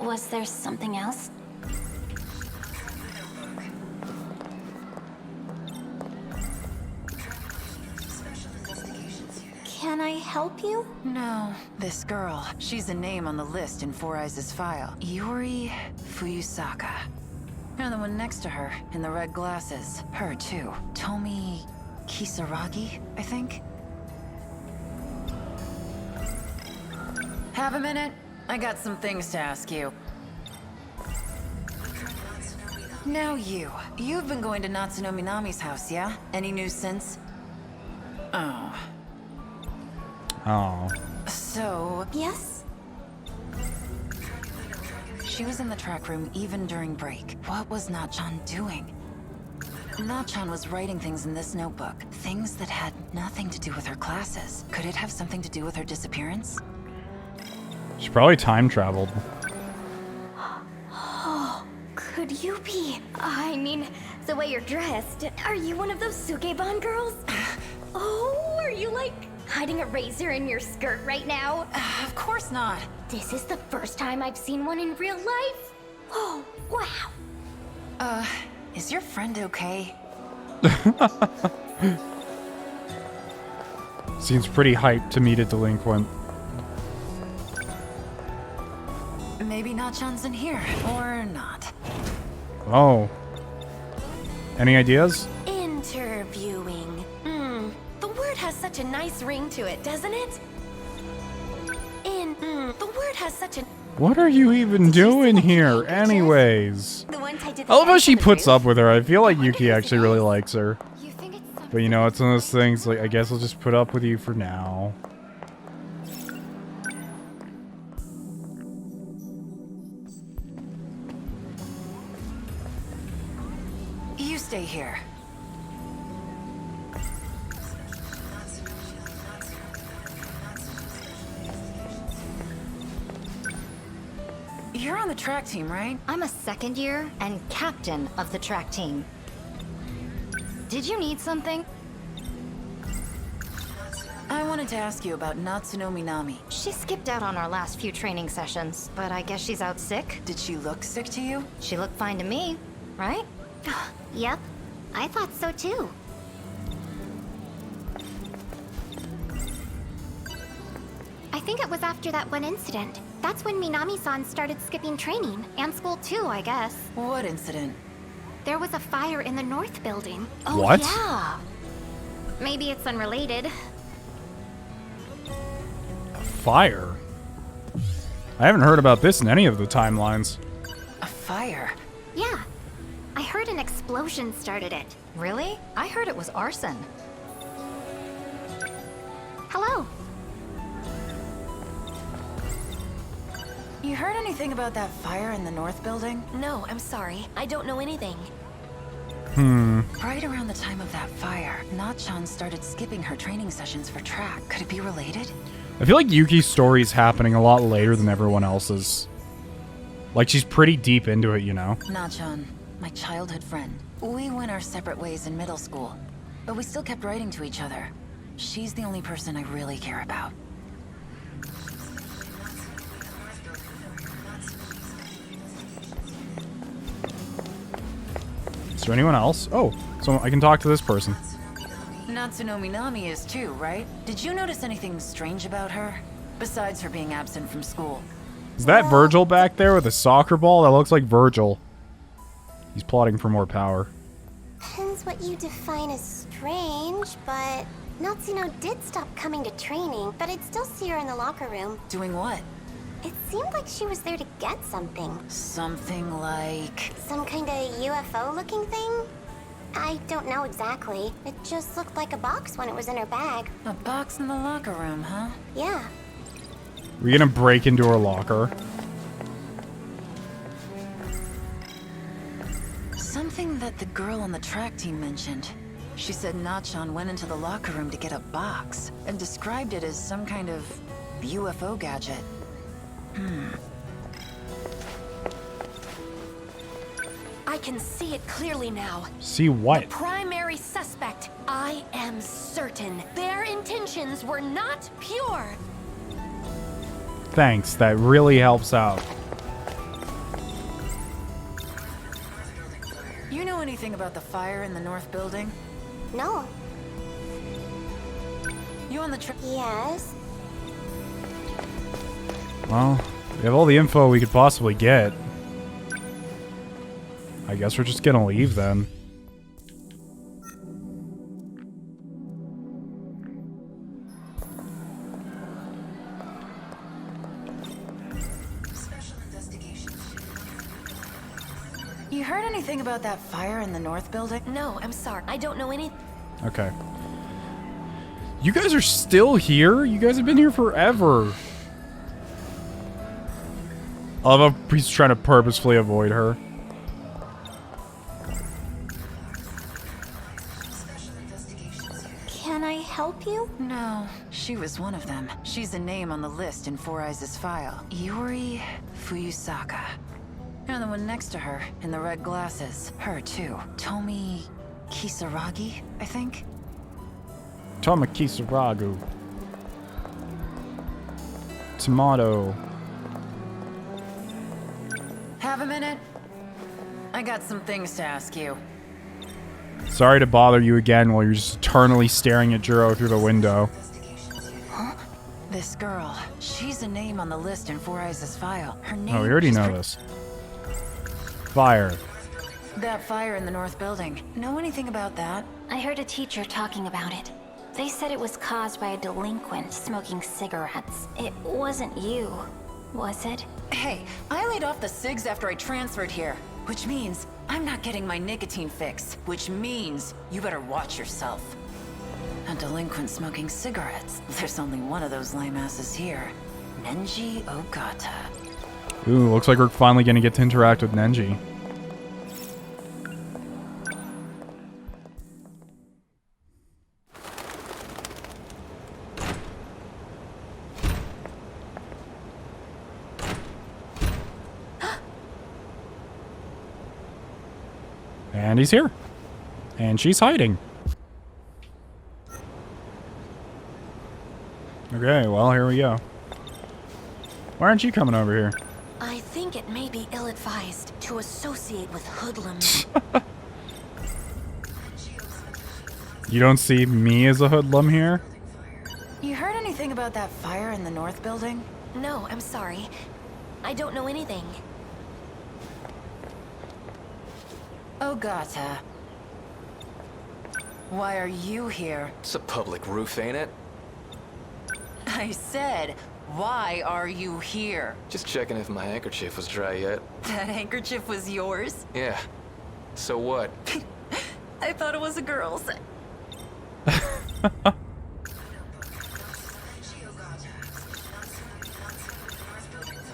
Was there something else? Can I help you? No, this girl. She's a name on the list in Four Eyes' file. Yuri Fuyusaka. And the one next to her, in the red glasses. Her, too. Tomi Kisaragi, I think? Have a minute? I got some things to ask you. Now you've been going to Natsuno Minami's house, yeah? Any news since? Oh. Oh. So... Yes? She was in the track room even during break. What was Nachan doing? Nachan was writing things in this notebook. Things that had nothing to do with her classes. Could it have something to do with her disappearance? She probably time traveled. Oh, could you be? I mean, the way you're dressed. Are you one of those Sukeban girls? Oh, are you like hiding a razor in your skirt right now? Of course not. This is the first time I've seen one in real life. Oh, wow. Is your friend okay? Seems pretty hyped to meet a delinquent. Maybe Nachan's in here, or not. Oh. Any ideas? Interviewing. The word has such a nice ring to it, doesn't it? The word has such a... What are you even doing here, anyways? The ones I did. I love how she puts up with her. I feel like Yuki actually really likes her. You think it's something? But you know, it's one of those things, like, I guess I'll just put up with you for now. You stay here. You're on the track team, right? I'm a second year and captain of the track team. Did you need something? I wanted to ask you about Natsuno Minami. She skipped out on our last few training sessions, but I guess she's out sick. Did she look sick to you? She looked fine to me, right? Yep, I thought so too. I think it was after that one incident. That's when Minami-san started skipping training, and school too, I guess. What incident? There was a fire in the north building. Oh, what? Yeah. Maybe it's unrelated. Fire? I haven't heard about this in any of the timelines. A fire? Yeah. I heard an explosion started it. Really? I heard it was arson. Hello. You heard anything about that fire in the north building? No, I'm sorry. I don't know anything. Right around the time of that fire, Nachan started skipping her training sessions for track. Could it be related? I feel like Yuki's story's happening a lot later than everyone else's. Like, she's pretty deep into it, you know? Nachan, my childhood friend. We went our separate ways in middle school, but we still kept writing to each other. She's the only person I really care about. there anyone else? Oh, so I can talk to this person. Natsuno Minami is too, right? Did you notice anything strange about her? Besides her being absent from school. Is that Virgil back there with a soccer ball? That looks like Virgil. He's plotting for more power. Depends what you define as strange, but Natsuno did stop coming to training, but I'd still see her in the locker room. Doing what? It seemed like she was there to get something. Something like... Some kind of UFO-looking thing? I don't know exactly. It just looked like a box when it was in her bag. A box in the locker room, huh? Yeah. We're gonna break into her locker. Something that the girl on the track team mentioned. She said Nachan went into the locker room to get a box and described it as some kind of UFO gadget. I can see it clearly now. See what? The primary suspect. I am certain their intentions were not pure. Thanks, that really helps out. You know anything about the fire in the north building? No. You on the track? Yes. Well, we have all the info we could possibly get. I guess we're just gonna leave then. You heard anything about that fire in the north building? No, I'm sorry. I don't know anything. Okay. You guys are still here? You guys have been here forever. I love how he's trying to purposefully avoid her. Can I help you? No, she was one of them. She's a name on the list in Four Eyes' file. Yuri Fuyusaka. And the one next to her, in the red glasses. Her, too. Tomi Kisaragi, I think? Tomi Kisaragi. Tomato. Have a minute? I got some things to ask you. Sorry to bother you again while you're just eternally staring at Juro through the window. Huh? This girl, she's a name on the list in Four Eyes' file. Her name... Oh, we already know this. Fire. That fire in the north building. Know anything about that? I heard a teacher talking about it. They said it was caused by a delinquent smoking cigarettes. It wasn't you, was it? Hey, I laid off the cigs after I transferred here, which means I'm not getting my nicotine fix, which means you better watch yourself. A delinquent smoking cigarettes. There's only one of those lame asses here. Nenji Ogata. Ooh, looks like we're finally gonna get to interact with Nenji. And he's here. And she's hiding. Okay, well, here we go. Why aren't you coming over here? I think it may be ill-advised to associate with hoodlums. You don't see me as a hoodlum here? You heard anything about that fire in the north building? No, I'm sorry. I don't know anything. Ogata. Why are you here? It's a public roof, ain't it? I said, why are you here? Just checking if my handkerchief was dry yet. That handkerchief was yours? Yeah. So what? I thought it was a girl's.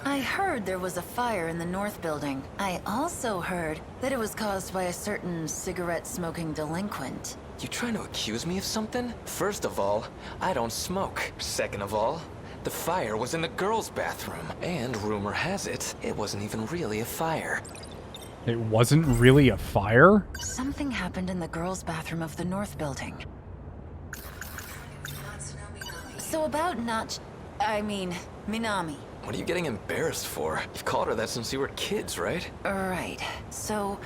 I heard there was a fire in the north building. I also heard that it was caused by a certain cigarette-smoking delinquent. You trying to accuse me of something? First of all, I don't smoke. Second of all, the fire was in the girls' bathroom. And rumor has it, it wasn't even really a fire. It wasn't really a fire? Something happened in the girls' bathroom of the north building. So about Minami. What are you getting embarrassed for? You've called her that since you were kids, right? Right. So,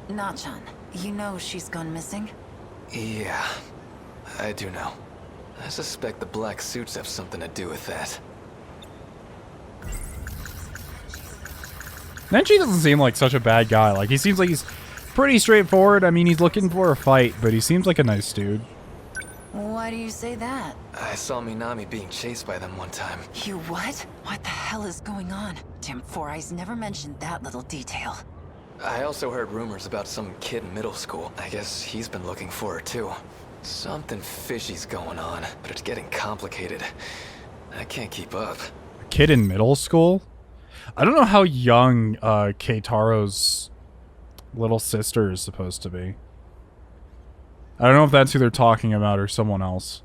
Nachan. You know she's gone missing? Yeah, I do know. I suspect the black suits have something to do with that. Nenshi doesn't seem like such a bad guy. Like, he seems like he's pretty straightforward. I mean, he's looking for a fight, but he seems like a nice dude. Why do you say that? I saw Minami being chased by them one time. You what? What the hell is going on? Damn, Four Eyes never mentioned that little detail. I also heard rumors about some kid in middle school. I guess he's been looking for her too. Something fishy's going on, but it's getting complicated. I can't keep up. A kid in middle school? I don't know how young Keitaro's little sister is supposed to be. I don't know if that's who they're talking about or someone else.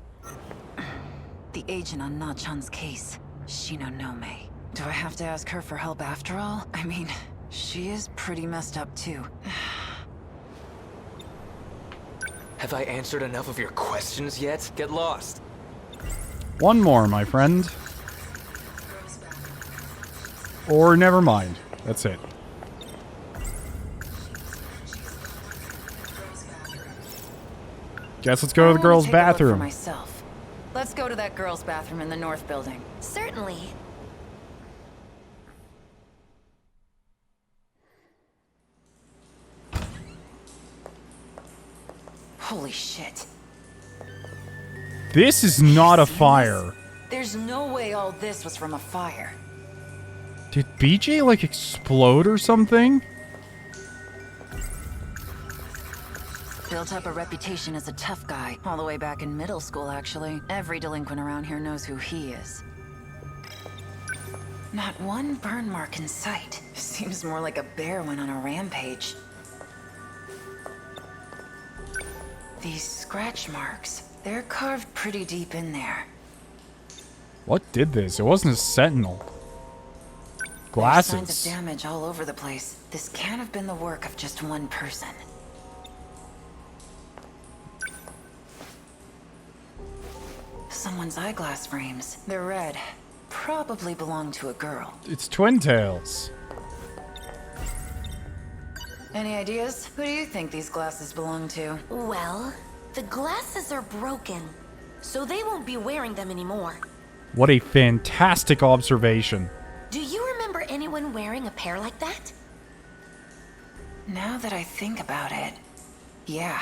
The agent on Na-chan's case, Shino Nome. Do I have to ask her for help after all? I mean, she is pretty messed up too. Have I answered enough of your questions yet? Get lost. One more, my friend. Or never mind. That's it. Guess let's go to the girls' bathroom. Myself. Let's go to that girls' bathroom in the north building. Certainly. Holy shit. This is not a fire. There's no way all this was from a fire. Did BJ, like, explode or something? Built up a reputation as a tough guy, all the way back in middle school, actually. Every delinquent around here knows who he is. Not one burn mark in sight. Seems more like a bear went on a rampage. These scratch marks, they're carved pretty deep in there. What did this? It wasn't a sentinel. Glasses. There's signs of damage all over the place. This can't have been the work of just one person. Someone's eyeglass frames. They're red. Probably belong to a girl. It's Twin Tails. Any ideas? Who do you think these glasses belong to? Well, the glasses are broken, so they won't be wearing them anymore. What a fantastic observation. Do you remember anyone wearing a pair like that? Now that I think about it, yeah.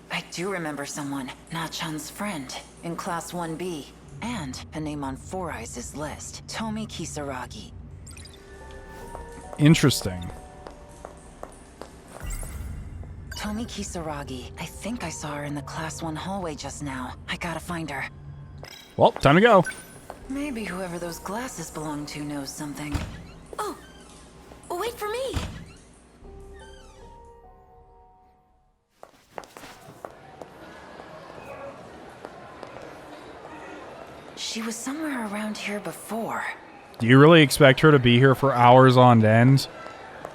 I do remember someone, Na-chan's friend, in Class 1B, and a name on Four Eyes' list, Tomi Kisaragi. Interesting. Tomi Kisaragi. I think I saw her in the Class 1 hallway just now. I gotta find her. Well, time to go. Maybe whoever those glasses belong to knows something. Oh, wait for me. She was somewhere around here before. Do you really expect her to be here for hours on end?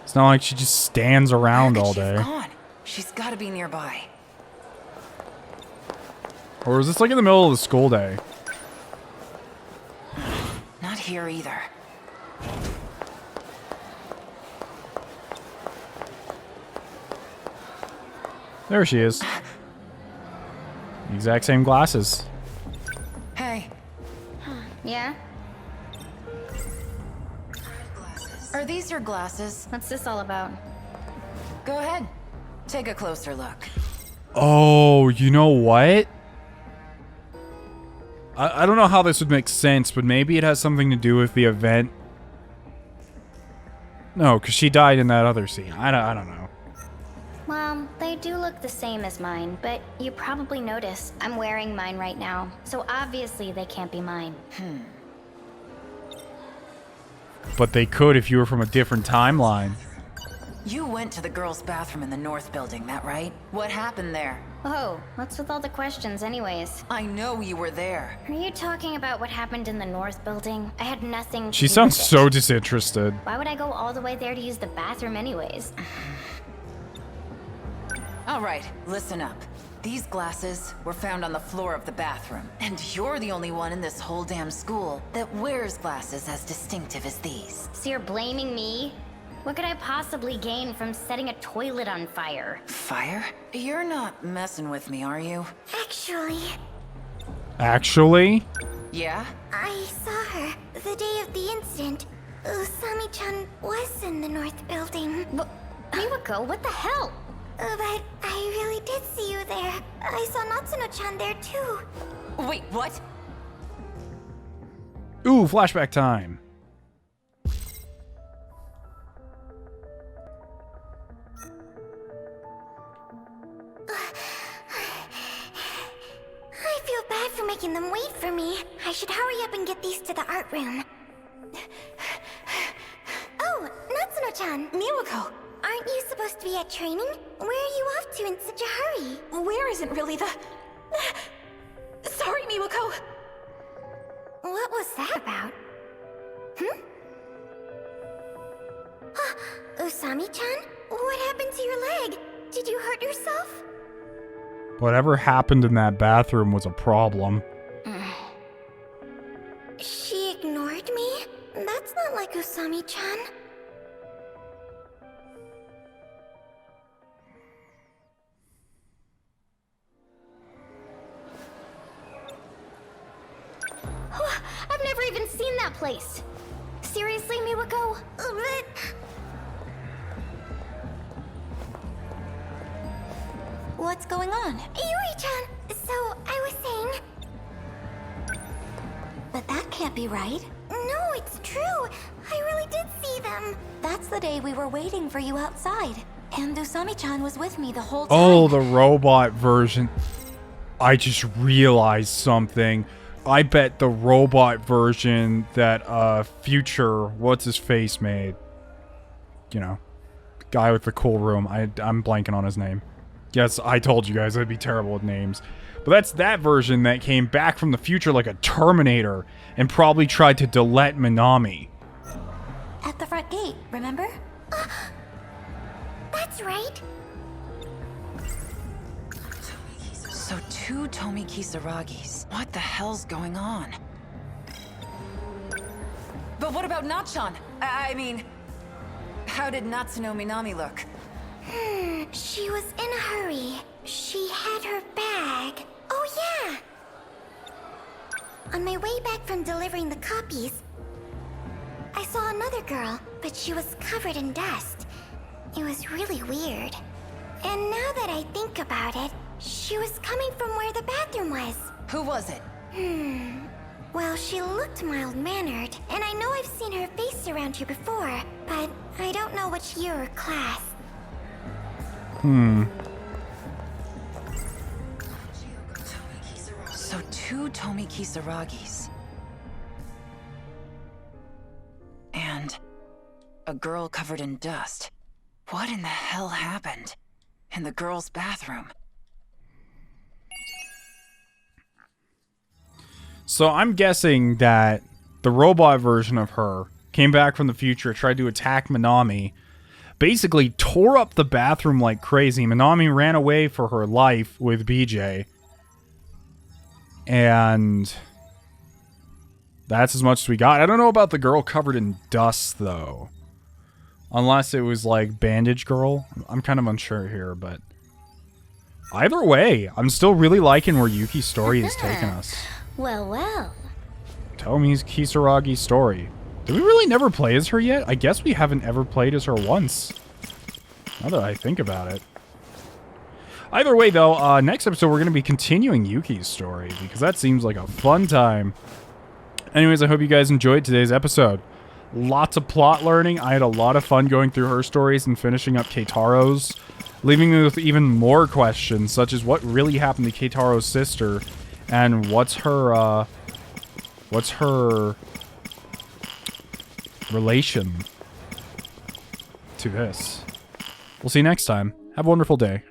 It's not like she just stands around all day. She's gotta be nearby. Or is this like in the middle of the school day? Not here either. There she is. The exact same glasses. Hey. Yeah? Are these your glasses? What's this all about? Go ahead. Take a closer look. Oh, you know what? I don't know how this would make sense, but maybe it has something to do with the event. No, because she died in that other scene. I don't know. Well, they do look the same as mine, but you probably noticed I'm wearing mine right now, so obviously they can't be mine. But they could if you were from a different timeline. You went to the girls' bathroom in the north building, that right? What happened there? Whoa, what's with all the questions anyways? I know you were there. Are you talking about what happened in the north building? I had nothing to She do sounds with it. so disinterested. Why would I go all the way there to use the bathroom anyways? All right, listen up. These glasses were found on the floor of the bathroom, and you're the only one in this whole damn school that wears glasses as distinctive as these. So you're blaming me? What could I possibly gain from setting a toilet on fire? Fire? You're not messing with me, are you? Actually? Yeah? I saw her the day of the incident. Usami-chan was in the north building. Miwako, what the hell? But I really did see you there. I saw Natsuno-chan there too. Wait, what? Ooh, flashback time. I feel bad for making them wait for me. I should hurry up and get these to the art room. Oh, Natsuno-chan. Miwako! Aren't you supposed to be at training? Where are you off to in such a hurry? Where isn't really the... Sorry, Miwako! What was that about? Usami-chan? What happened to your leg? Did you hurt yourself? Whatever happened in that bathroom was a problem. She ignored me? That's not like Usami-chan. I've never even seen that place. Seriously, Miwako? But... What's going on? Yuri-chan! So, I was saying... But that can't be right. No, it's true. I really did see them. That's the day we were waiting for you outside. And Usami-chan was with me the whole time. Oh, the robot version. I just realized something. I bet the robot version that Future, what's his face, made. You know, guy with the cool room. I'm blanking on his name. Yes, I told you guys I'd be terrible with names. But that's that version that came back from the future like a Terminator and probably tried to delete Minami. At the front gate, remember? That's right. So 2 Tomi Kisaragis. What the hell's going on? But what about Nachan? I mean, how did Natsuno Minami look? She was in a hurry. She had her bag. Oh yeah! On my way back from delivering the copies, I saw another girl, but she was covered in dust. It was really weird. And now that I think about it, she was coming from where the bathroom was. Who was it? Well, she looked mild-mannered, and I know I've seen her face around here before, but I don't know which year or class. So 2 Tomi Kisaragis. And a girl covered in dust. What in the hell happened? In the girl's bathroom. So I'm guessing that the robot version of her came back from the future, tried to attack Minami, basically tore up the bathroom like crazy. Minami ran away for her life with BJ. And that's as much as we got. I don't know about the girl covered in dust, though. Unless it was like Bandage Girl. I'm kind of unsure here, but... Either way, I'm still really liking where Yuki's story is taking us. Well, well. Tomi's Kisaragi story. Did we really never play as her yet? I guess we haven't ever played as her once. Now that I think about it. Either way, though, next episode we're going to be continuing Yuki's story, because that seems like a fun time. Anyways, I hope you guys enjoyed today's episode. Lots of plot learning. I had a lot of fun going through her stories and finishing up Keitaro's, leaving me with even more questions, such as what really happened to Keitaro's sister, and what's her relation to this. We'll see you next time. Have a wonderful day.